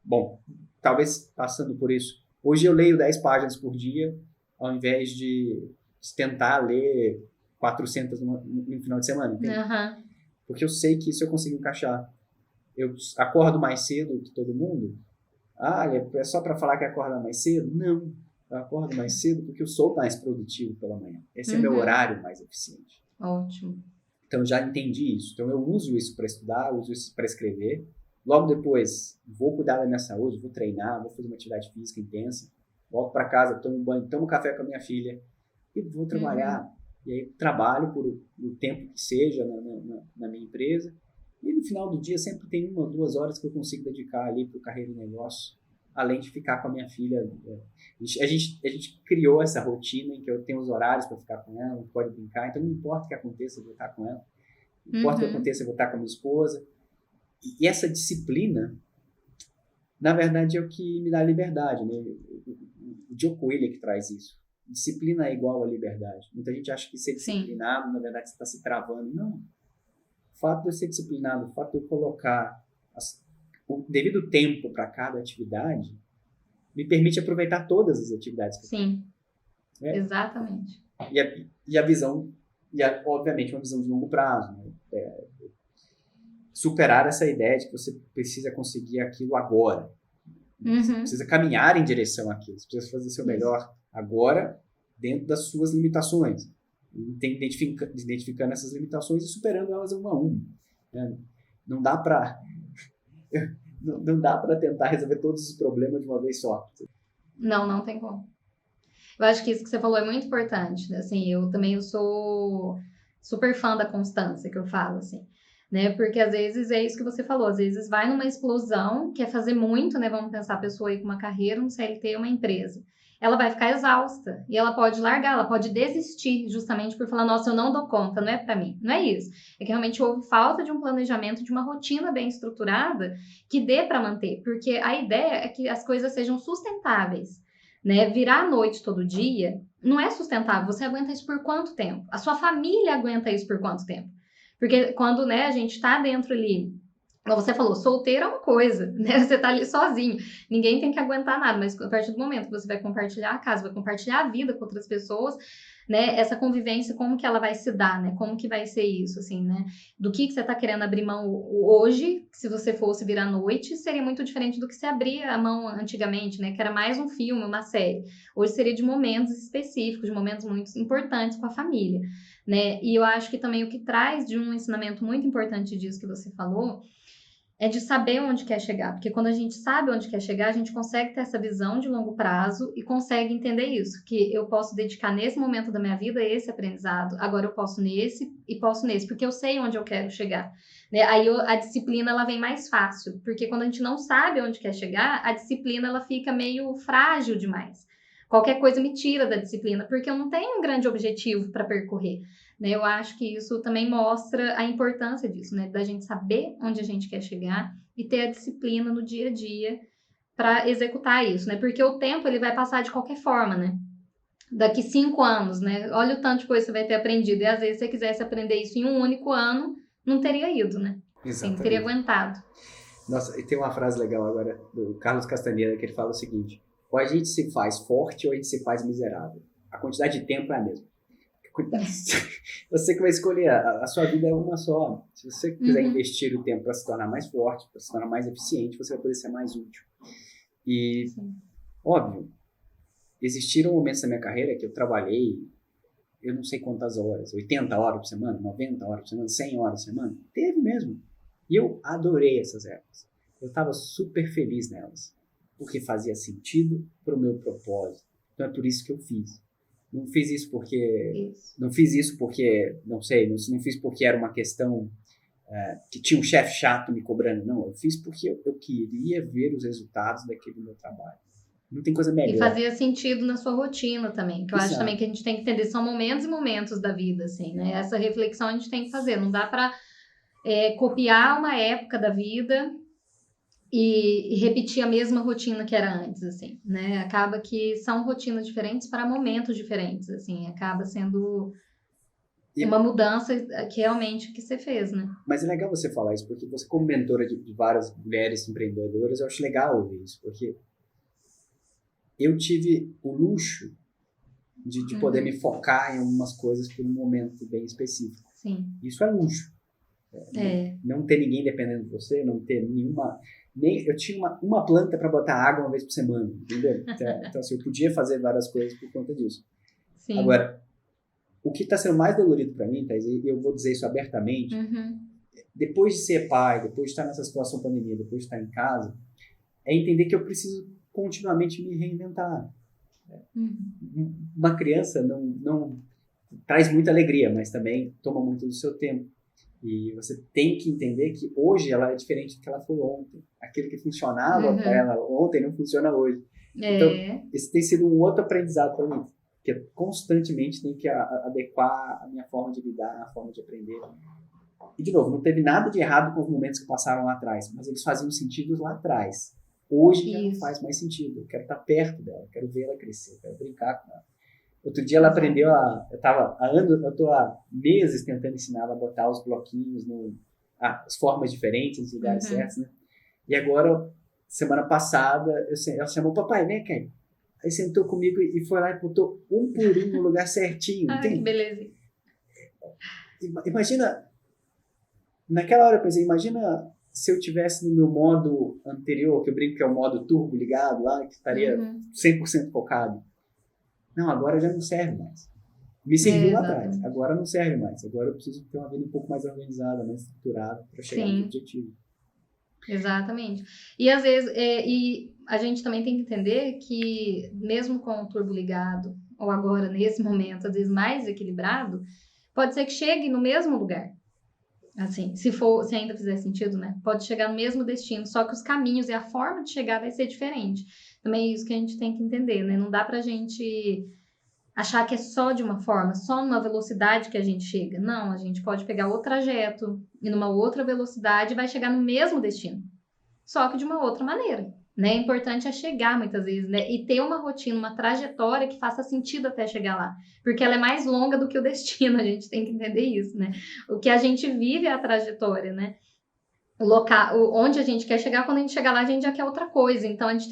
S1: Bom, talvez passando por isso. Hoje eu leio 10 páginas por dia, ao invés de tentar ler 400 no final de semana, entende? Porque eu sei que isso eu consigo encaixar. Eu acordo mais cedo que todo mundo. Ah, é só para falar que acorda mais cedo? Não, eu acordo mais cedo porque eu sou mais produtivo pela manhã. Esse é meu horário mais eficiente.
S2: Ótimo.
S1: Então, eu já entendi isso. Então, eu uso isso para estudar, uso isso para escrever. Logo depois, vou cuidar da minha saúde, vou treinar, vou fazer uma atividade física intensa. Volto para casa, tomo um banho, tomo café com a minha filha e vou trabalhar. E aí, trabalho por o tempo que seja na minha empresa. E no final do dia, sempre tem 1 ou 2 horas que eu consigo dedicar ali para o carreira e negócio, além de ficar com a minha filha. A gente criou essa rotina em que eu tenho os horários para ficar com ela, não pode brincar, então não importa o que aconteça, eu vou estar com ela. Não importa o que aconteça, eu vou estar com a minha esposa. E essa disciplina, na verdade, é o que me dá liberdade, né? O Joe Coelho que traz isso. Disciplina é igual a liberdade. Muita gente acha que ser disciplinado, na verdade, você está se travando. Não. O fato de eu ser disciplinado, o fato de eu colocar o devido tempo para cada atividade, me permite aproveitar todas as atividades que eu tenho.
S2: Exatamente.
S1: E a visão, obviamente, uma visão de longo prazo, né? Superar essa ideia de que você precisa conseguir aquilo agora. Você precisa caminhar em direção àquilo. Você precisa fazer o seu melhor agora, dentro das suas limitações. Identificando essas limitações e superando elas uma a uma. Né? Não dá para tentar resolver todos os problemas de uma vez só.
S2: Não tem como. Eu acho que isso que você falou é muito importante. Assim, eu sou super fã da constância, que eu falo, assim. Né? Porque às vezes é isso que você falou, às vezes vai numa explosão, quer fazer muito, né? Vamos pensar a pessoa aí com uma carreira, um CLT, uma empresa. Ela vai ficar exausta e ela pode largar, ela pode desistir justamente por falar, nossa, eu não dou conta, não é para mim. Não é isso. É que realmente houve falta de um planejamento, de uma rotina bem estruturada que dê para manter, porque a ideia é que as coisas sejam sustentáveis, né? Virar à noite todo dia não é sustentável. Você aguenta isso por quanto tempo? A sua família aguenta isso por quanto tempo? Porque quando, né, a gente tá dentro ali, como você falou, solteiro é uma coisa, né? Você tá ali sozinho, ninguém tem que aguentar nada, mas a partir do momento que você vai compartilhar a casa, vai compartilhar a vida com outras pessoas, né? Essa convivência, como que ela vai se dar, né? Como que vai ser isso, assim, né? Do que você tá querendo abrir mão hoje, se você fosse vir à noite, seria muito diferente do que você abria a mão antigamente, né? Que era mais um filme, uma série. Hoje seria de momentos específicos, de momentos muito importantes com a família, né? E eu acho que também o que traz de um ensinamento muito importante disso que você falou é de saber onde quer chegar, porque quando a gente sabe onde quer chegar, a gente consegue ter essa visão de longo prazo e consegue entender isso, que eu posso dedicar nesse momento da minha vida a esse aprendizado, agora eu posso nesse e posso nesse, porque eu sei onde eu quero chegar, né? Aí a disciplina ela vem mais fácil, porque quando a gente não sabe onde quer chegar, a disciplina ela fica meio frágil demais. Qualquer coisa me tira da disciplina, porque eu não tenho um grande objetivo para percorrer. Né? Eu acho que isso também mostra a importância disso, né? Da gente saber onde a gente quer chegar e ter a disciplina no dia a dia para executar isso, né? Porque o tempo ele vai passar de qualquer forma, né? Daqui 5 anos, né? Olha o tanto de coisa que você vai ter aprendido. E às vezes, se você quisesse aprender isso em um único ano, não teria ido, né? Sim, não teria aguentado.
S1: Nossa, e tem uma frase legal agora do Carlos Castaneda que ele fala o seguinte: ou a gente se faz forte ou a gente se faz miserável. A quantidade de tempo é a mesma. Você que vai escolher, a sua vida é uma só. Se você quiser investir o tempo para se tornar mais forte, para se tornar mais eficiente, você vai poder ser mais útil. E, óbvio, existiram momentos na minha carreira que eu trabalhei, eu não sei quantas horas, 80 horas por semana, 90 horas por semana, 100 horas por semana. Teve mesmo. E eu adorei essas épocas. Eu estava super feliz nelas, porque fazia sentido para o meu propósito. Então é por isso que eu fiz. Não fiz isso porque... Não fiz isso porque, não sei, não fiz porque era uma questão que tinha um chefe chato me cobrando. Não, eu fiz porque eu queria ver os resultados daquele meu trabalho. Não tem coisa melhor.
S2: E fazia sentido na sua rotina também, que eu acho também que a gente tem que entender, são momentos e momentos da vida, assim, né? Essa reflexão a gente tem que fazer, não dá para copiar uma época da vida e repetir a mesma rotina que era antes, assim, né? Acaba que são rotinas diferentes para momentos diferentes, assim, acaba sendo uma mudança que realmente que você fez, né?
S1: Mas é legal você falar isso, porque você como mentora de várias mulheres empreendedoras, eu acho legal ouvir isso, porque eu tive o luxo de poder me focar em algumas coisas por um momento bem específico.
S2: Sim.
S1: Isso é luxo. Não ter ninguém dependendo de você, não ter nenhuma... eu tinha uma planta para botar água uma vez por semana, entendeu? Então, assim, eu podia fazer várias coisas por conta disso. Sim. Agora, o que está sendo mais dolorido para mim, Thaís, e eu vou dizer isso abertamente, depois de ser pai, depois de estar nessa situação pandemia, depois de estar em casa, é entender que eu preciso continuamente me reinventar. Uma criança não traz muita alegria, mas também toma muito do seu tempo. E você tem que entender que hoje ela é diferente do que ela foi ontem. Aquilo que funcionava para ela ontem não funciona hoje. Então, esse tem sido um outro aprendizado para mim, que eu constantemente tenho que adequar a minha forma de lidar, a forma de aprender. E, de novo, não teve nada de errado com os momentos que passaram lá atrás, mas eles faziam sentido lá atrás. Hoje já não faz mais sentido. Eu quero estar perto dela, eu quero ver ela crescer, eu quero brincar com ela. Outro dia ela aprendeu eu estou há meses tentando ensinar ela a botar os bloquinhos, as formas diferentes, nos lugares certos, né? E agora, semana passada, ela chamou, papai, vem cá. Aí sentou comigo e foi lá e botou um por um no lugar certinho.
S2: Que beleza.
S1: Imagina, naquela hora eu pensei, imagina se eu tivesse no meu modo anterior, que eu brinco que é o modo turbo ligado lá, que estaria 100% focado. Não, agora já não serve mais. Me serviu lá atrás, agora não serve mais. Agora eu preciso ter uma vida um pouco mais organizada, mais estruturada para chegar no objetivo.
S2: Exatamente. E às vezes, e a gente também tem que entender que mesmo com o turbo ligado, ou agora nesse momento, às vezes mais equilibrado, pode ser que chegue no mesmo lugar. Assim, se ainda fizer sentido, né? Pode chegar no mesmo destino, só que os caminhos e a forma de chegar vai ser diferente. Também é isso que a gente tem que entender, né? Não dá pra gente achar que é só de uma forma, só numa velocidade que a gente chega. Não, a gente pode pegar outro trajeto e numa outra velocidade vai chegar no mesmo destino, só que de uma outra maneira, né? O importante é chegar muitas vezes, né? E ter uma rotina, uma trajetória que faça sentido até chegar lá, porque ela é mais longa do que o destino, a gente tem que entender isso, né? O que a gente vive é a trajetória, né? O local, onde a gente quer chegar, quando a gente chegar lá, a gente já quer outra coisa. Então, a gente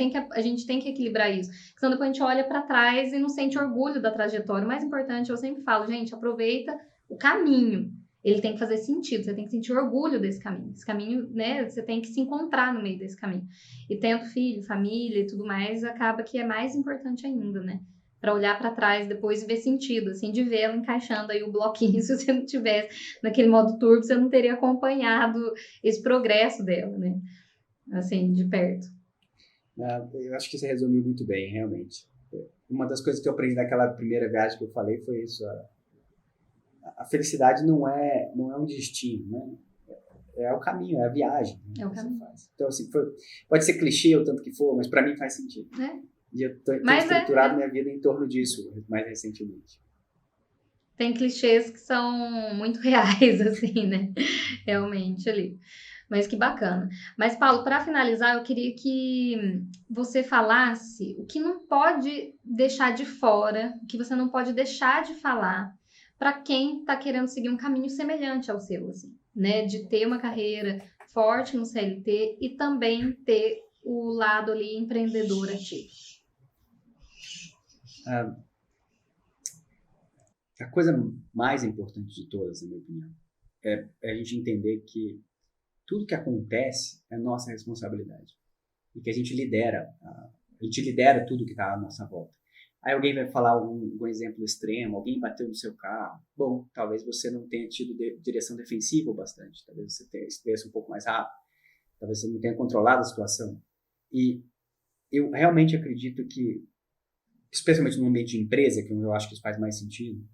S2: tem que equilibrar isso. Senão, depois a gente olha para trás e não sente orgulho da trajetória. O mais importante, eu sempre falo, gente, aproveita o caminho. Ele tem que fazer sentido, você tem que sentir orgulho desse caminho. Esse caminho, né, você tem que se encontrar no meio desse caminho. E tendo filho, família e tudo mais, acaba que é mais importante ainda, né? para olhar para trás depois e ver sentido, assim, de ver ela encaixando aí o bloquinho. Se você não tivesse naquele modo turbo, você não teria acompanhado esse progresso dela, né? Assim, de perto.
S1: Eu acho que você resumiu muito bem, realmente. Uma das coisas que eu aprendi naquela primeira viagem que eu falei foi isso. A felicidade não é um destino, né? É o caminho, é a viagem, né,
S2: É o
S1: que
S2: caminho.
S1: você faz. Então, assim, pode ser clichê o tanto que for, mas para mim faz sentido. E eu tenho estruturado minha vida em torno disso, mais recentemente.
S2: Tem clichês que são muito reais, assim, né? Realmente ali. Mas que bacana. Mas, Paulo, para finalizar, eu queria que você falasse o que não pode deixar de fora, o que você não pode deixar de falar para quem está querendo seguir um caminho semelhante ao seu, assim, né? De ter uma carreira forte no CLT e também ter o lado ali empreendedor ativo.
S1: A coisa mais importante de todas, na minha opinião, é a gente entender que tudo que acontece é nossa responsabilidade. E que a gente lidera tudo que está à nossa volta. Aí alguém vai falar um exemplo extremo, alguém bateu no seu carro. Bom, talvez você não tenha tido direção defensiva bastante, talvez você estivesse um pouco mais rápido, talvez você não tenha controlado a situação. E eu realmente acredito que, especialmente no ambiente de empresa, que eu acho que isso faz mais sentido,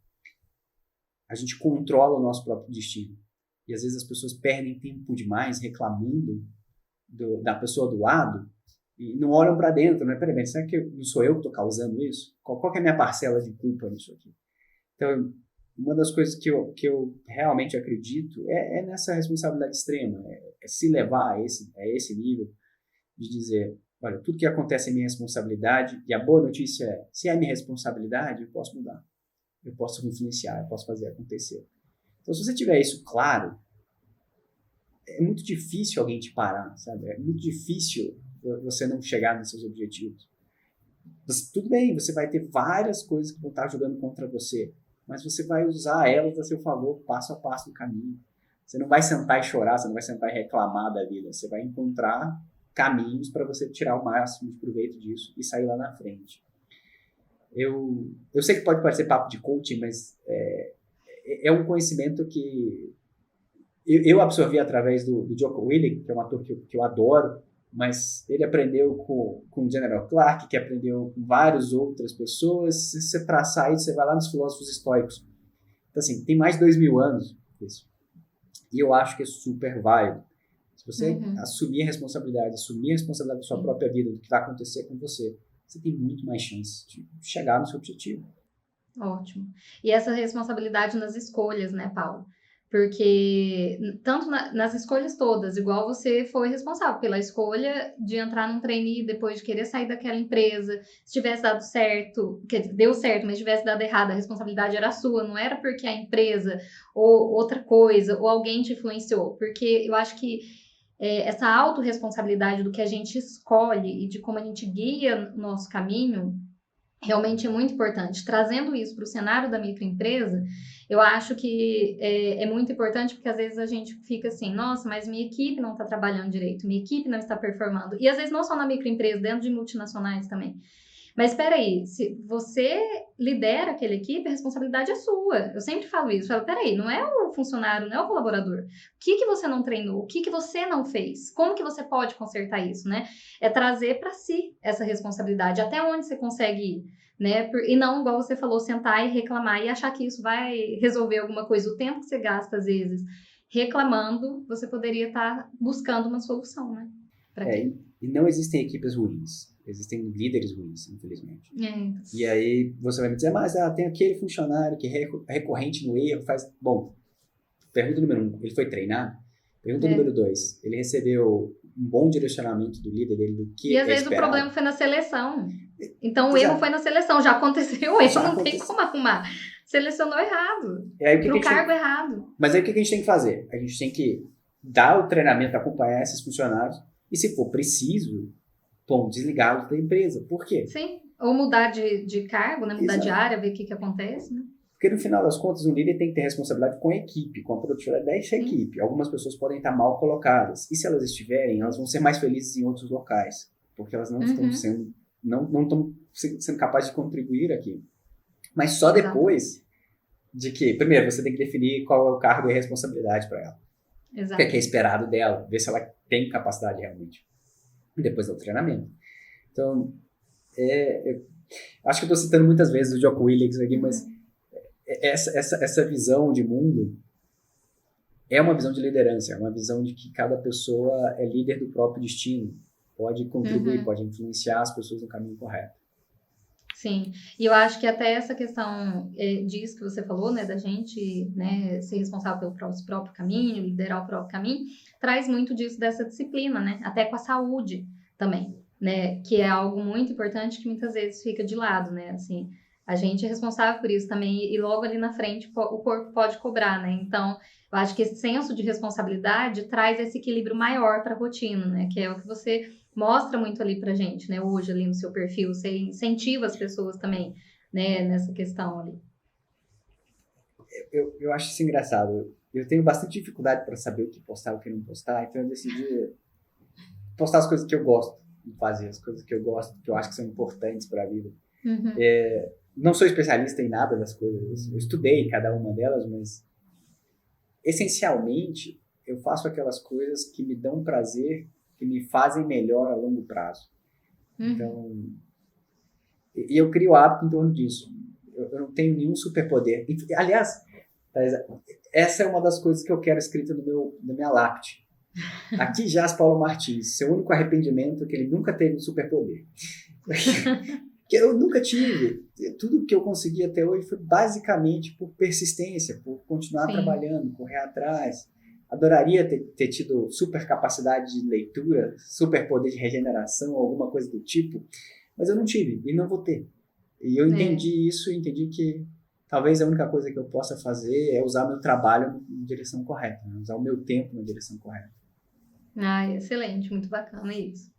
S1: a gente controla o nosso próprio destino. E às vezes as pessoas perdem tempo demais reclamando da pessoa do lado e não olham para dentro, né? Peraí, será que não sou eu que estou causando isso? Qual que é a minha parcela de culpa nisso aqui? Então, uma das coisas que eu realmente acredito é nessa responsabilidade extrema, é se levar a esse nível de dizer, olha, tudo que acontece é minha responsabilidade, e a boa notícia é, se é minha responsabilidade, eu posso mudar, eu posso influenciar, eu posso fazer acontecer. Então, se você tiver isso claro, é muito difícil alguém te parar, sabe? É muito difícil você não chegar nos seus objetivos. Tudo bem, você vai ter várias coisas que vão estar jogando contra você, mas você vai usar elas a seu favor, passo a passo no caminho. Você não vai sentar e chorar, você não vai sentar e reclamar da vida. Você vai encontrar caminhos para você tirar o máximo de proveito disso e sair lá na frente. Eu sei que pode parecer papo de coaching, mas é um conhecimento que eu absorvi através do Jocko Willink, que é um ator que eu adoro, mas ele aprendeu com o General Clark, que aprendeu com várias outras pessoas. Se você traçar isso, você vai lá nos filósofos estoicos. Então, assim, tem mais de 2000 anos isso. E eu acho que é super válido. Se você assumir a responsabilidade da sua própria vida, do que vai acontecer com você, você tem muito mais chance de chegar no seu objetivo.
S2: Ótimo. E essa responsabilidade nas escolhas, né, Paulo? Porque tanto nas escolhas todas, igual você foi responsável pela escolha de entrar num trainee depois de querer sair daquela empresa, se tivesse dado certo, deu certo, mas tivesse dado errado, a responsabilidade era sua, não era porque a empresa ou outra coisa, ou alguém te influenciou, porque eu acho que essa autorresponsabilidade do que a gente escolhe e de como a gente guia o nosso caminho realmente é muito importante. Trazendo isso para o cenário da microempresa, eu acho que é muito importante porque às vezes a gente fica assim, nossa, mas minha equipe não está trabalhando direito, minha equipe não está performando. E às vezes não só na microempresa, dentro de multinacionais também. Mas espera aí, se você lidera aquela equipe, a responsabilidade é sua. Eu sempre falo isso. Eu falo, peraí, não é o funcionário, não é o colaborador. O que você não treinou? O que você não fez? Como que você pode consertar isso, né? É trazer para si essa responsabilidade. Até onde você consegue ir, né? E não, igual você falou, sentar e reclamar e achar que isso vai resolver alguma coisa. O tempo que você gasta, às vezes, reclamando, você poderia estar buscando uma solução, né?
S1: E não existem equipes ruins. Existem líderes ruins, infelizmente. E aí você vai me dizer, mas tem aquele funcionário que é recorrente no erro, faz... Bom, pergunta número 1, ele foi treinado? Pergunta número 2, ele recebeu um bom direcionamento do líder dele do que
S2: E às vezes esperado? O problema foi na seleção. Então o erro foi na seleção, já aconteceu o erro, não tem como arrumar. Selecionou errado, pro cargo errado.
S1: Mas aí o que a gente tem que fazer? A gente tem que dar o treinamento, acompanhar esses funcionários e, se for preciso, desligá-los da empresa. Por quê?
S2: Sim, ou mudar de cargo, né? Mudar de área, ver o que acontece, né?
S1: Porque no final das contas, um líder tem que ter responsabilidade com a equipe, com a produtividade da equipe. Algumas pessoas podem estar mal colocadas. E se elas estiverem, elas vão ser mais felizes em outros locais. Porque elas não estão sendo não estão sendo capazes de contribuir aqui. Mas só
S2: Exato.
S1: depois de que, primeiro, você tem que definir qual é o cargo e a responsabilidade para ela. O que
S2: Exato.
S1: é esperado dela, ver se ela tem capacidade realmente. E depois do treinamento. Então, acho que eu estou citando muitas vezes o Jocko Willink aqui, mas essa visão de mundo é uma visão de liderança, é uma visão de que cada pessoa é líder do próprio destino, pode contribuir, pode influenciar as pessoas no caminho correto.
S2: Sim, e eu acho que até essa questão disso que você falou, né, da gente, né, ser responsável pelo próprio caminho, liderar o próprio caminho, traz muito disso, dessa disciplina, né, até com a saúde também, né, que é algo muito importante que muitas vezes fica de lado, né, assim, a gente é responsável por isso também e logo ali na frente o corpo pode cobrar, né, então eu acho que esse senso de responsabilidade traz esse equilíbrio maior para a rotina, né, que é o que você mostra muito ali pra gente, né? Hoje ali no seu perfil, você incentiva as pessoas também, né? Nessa questão ali.
S1: Eu acho isso engraçado. Eu tenho bastante dificuldade para saber o que postar e o que não postar, então eu decidi postar as coisas que eu gosto de fazer, as coisas que eu gosto, que eu acho que são importantes para a vida. Não sou especialista em nada das coisas, eu estudei cada uma delas, mas essencialmente eu faço aquelas coisas que me dão prazer, que me fazem melhor a longo prazo. Então, e eu crio hábito em torno disso. Eu não tenho nenhum superpoder. Aliás, essa é uma das coisas que eu quero escrita na minha lápide. Aqui jaz Paulo Martins. Seu único arrependimento é que ele nunca teve um superpoder. Que eu nunca tive. Tudo que eu consegui até hoje foi basicamente por persistência, por continuar trabalhando, correr atrás. Adoraria ter tido super capacidade de leitura, super poder de regeneração, alguma coisa do tipo, mas eu não tive e não vou ter. E eu entendi isso, entendi que talvez a única coisa que eu possa fazer é usar meu trabalho na direção correta, né? Usar o meu tempo na direção correta.
S2: Excelente, muito bacana isso.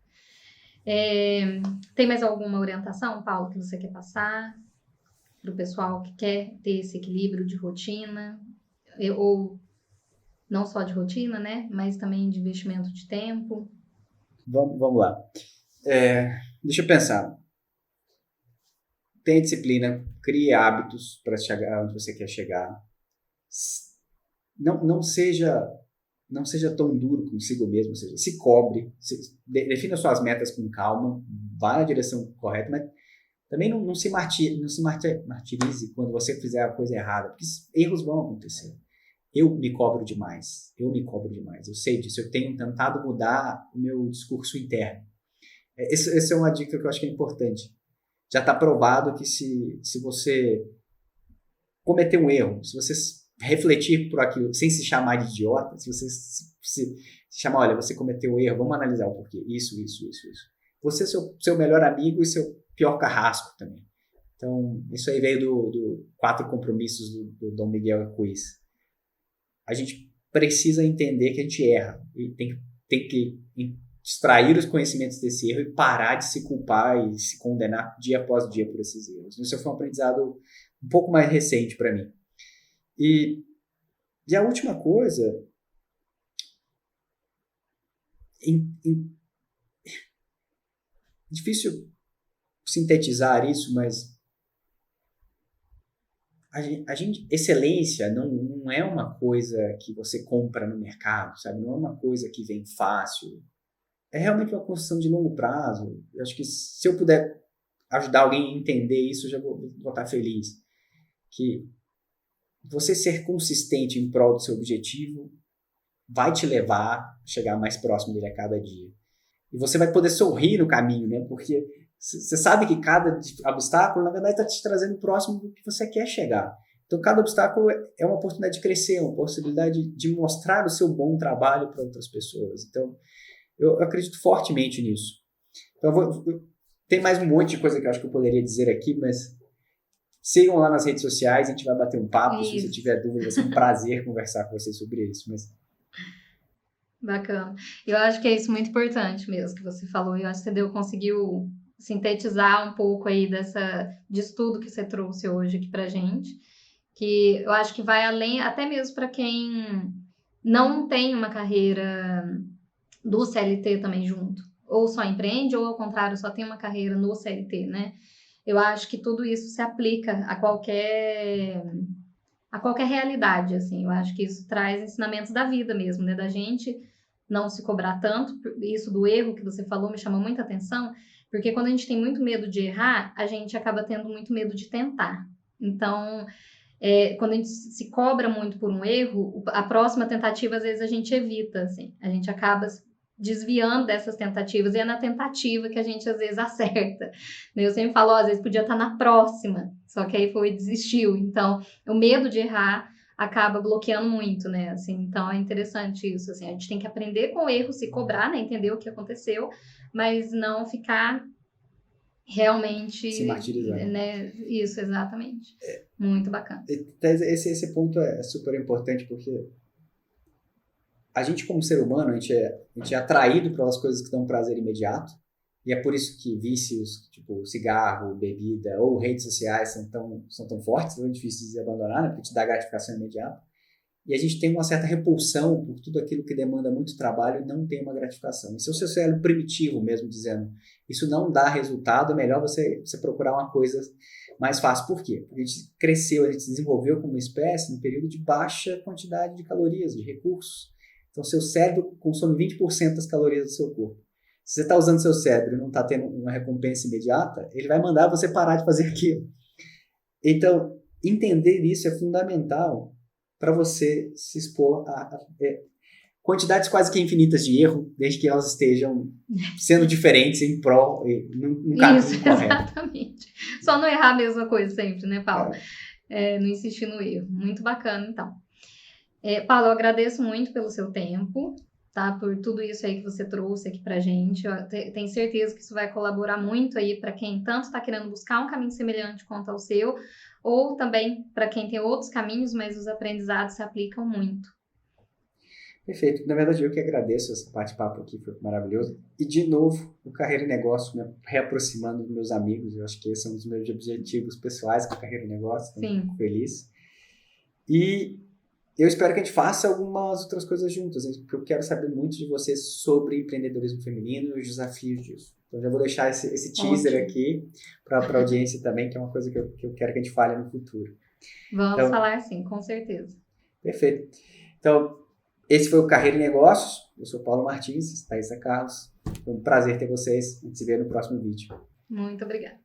S2: Tem mais alguma orientação, Paulo, que você quer passar para o pessoal que quer ter esse equilíbrio de rotina, ou não só de rotina, né, mas também de investimento de tempo?
S1: Vamos lá. Deixa eu pensar. Tenha disciplina, crie hábitos para chegar onde você quer chegar. Não seja tão duro consigo mesmo, ou seja, se cobre, defina suas metas com calma, vá na direção correta, mas também não se martirize quando você fizer a coisa errada, porque erros vão acontecer. Eu me cobro demais, eu sei disso, eu tenho tentado mudar o meu discurso interno. Essa é uma dica que eu acho que é importante. Já está provado que se você cometer um erro, se você refletir por aquilo sem se chamar de idiota, se você se chamar, olha, você cometeu um erro, vamos analisar o porquê, isso. Você é seu melhor amigo e seu pior carrasco também. Então, isso aí veio do 4 compromissos do Dom Miguel Ruiz. A gente precisa entender que a gente erra e tem que extrair os conhecimentos desse erro e parar de se culpar e se condenar dia após dia por esses erros. Isso foi um aprendizado um pouco mais recente para mim. E a última coisa, difícil sintetizar isso, mas excelência não é uma coisa que você compra no mercado, sabe? Não é uma coisa que vem fácil. É realmente uma construção de longo prazo. Eu acho que se eu puder ajudar alguém a entender isso, eu já vou estar feliz. Que você ser consistente em prol do seu objetivo vai te levar a chegar mais próximo dele a cada dia. E você vai poder sorrir no caminho, né? Porque você sabe que cada obstáculo, na verdade, está te trazendo próximo do que você quer chegar. Então, cada obstáculo é uma oportunidade de crescer, uma possibilidade de mostrar o seu bom trabalho para outras pessoas. Então, eu acredito fortemente nisso. Então, tem mais um monte de coisa que eu acho que eu poderia dizer aqui, mas sigam lá nas redes sociais, a gente vai bater um papo. Isso. Se você tiver dúvida, vai ser um prazer conversar com vocês sobre isso.
S2: Bacana. Eu acho que é isso muito importante mesmo que você falou. Eu acho que você conseguiu sintetizar um pouco aí disso tudo que você trouxe hoje aqui pra gente. Que eu acho que vai além, até mesmo para quem não tem uma carreira do CLT também junto, ou só empreende, ou ao contrário, só tem uma carreira no CLT, né? Eu acho que tudo isso se aplica a qualquer realidade, assim. Eu acho que isso traz ensinamentos da vida mesmo, né? Da gente não se cobrar tanto. Isso do erro que você falou me chamou muita atenção, porque quando a gente tem muito medo de errar, a gente acaba tendo muito medo de tentar. Então, quando a gente se cobra muito por um erro, a próxima tentativa, às vezes, a gente evita, assim. A gente acaba desviando dessas tentativas, e é na tentativa que a gente, às vezes, acerta. Eu sempre falo, às vezes, podia estar na próxima, só que aí foi e desistiu. Então, o medo de errar acaba bloqueando muito, né? Assim, então, é interessante isso, assim. A gente tem que aprender com o erro, se cobrar, né? Entender o que aconteceu, mas não ficar realmente,
S1: Se martirizar.
S2: né? Isso, exatamente. Muito bacana.
S1: Esse ponto é super importante, porque a gente, como ser humano, a gente é atraído pelas coisas que dão prazer imediato, e é por isso que vícios, tipo cigarro, bebida ou redes sociais são tão fortes, tão difíceis de abandonar, né? Porque te dá gratificação imediata. E a gente tem uma certa repulsão por tudo aquilo que demanda muito trabalho e não tem uma gratificação. Esse é o seu cérebro primitivo mesmo, dizendo, isso não dá resultado, é melhor você procurar uma coisa mais fácil. Por quê? Porque a gente cresceu, a gente se desenvolveu como espécie num período de baixa quantidade de calorias, de recursos. Então, seu cérebro consome 20% das calorias do seu corpo. Se você está usando seu cérebro e não está tendo uma recompensa imediata, ele vai mandar você parar de fazer aquilo. Então, entender isso é fundamental para você se expor a quantidades quase que infinitas de erro, desde que elas estejam sendo diferentes em prol, num caminho
S2: Isso,
S1: correto.
S2: exatamente. Só não errar a mesma coisa sempre, né, Paulo? Não insistir no erro. Muito bacana, então. Paulo, eu agradeço muito pelo seu tempo, tá? Por tudo isso aí que você trouxe aqui pra gente. Eu tenho certeza que isso vai colaborar muito aí para quem tanto está querendo buscar um caminho semelhante quanto ao seu, ou também para quem tem outros caminhos, mas os aprendizados se aplicam muito.
S1: Perfeito. Na verdade, eu que agradeço esse bate-papo aqui, foi maravilhoso. E, de novo, o Carreira e Negócio me reaproximando dos meus amigos. Eu acho que esse é um dos meus objetivos pessoais com a Carreira e Negócio. Estou muito feliz. E eu espero que a gente faça algumas outras coisas juntas, né? Porque eu quero saber muito de vocês sobre empreendedorismo feminino e os desafios disso. Então, já vou deixar esse teaser aqui para a audiência também, que é uma coisa que eu quero que a gente fale no futuro.
S2: Vamos falar sim, com certeza.
S1: Perfeito. Então, esse foi o Carreira e Negócios. Eu sou Paulo Martins, Thaisa Carlos. Foi um prazer ter vocês. A gente se vê no próximo vídeo.
S2: Muito obrigada.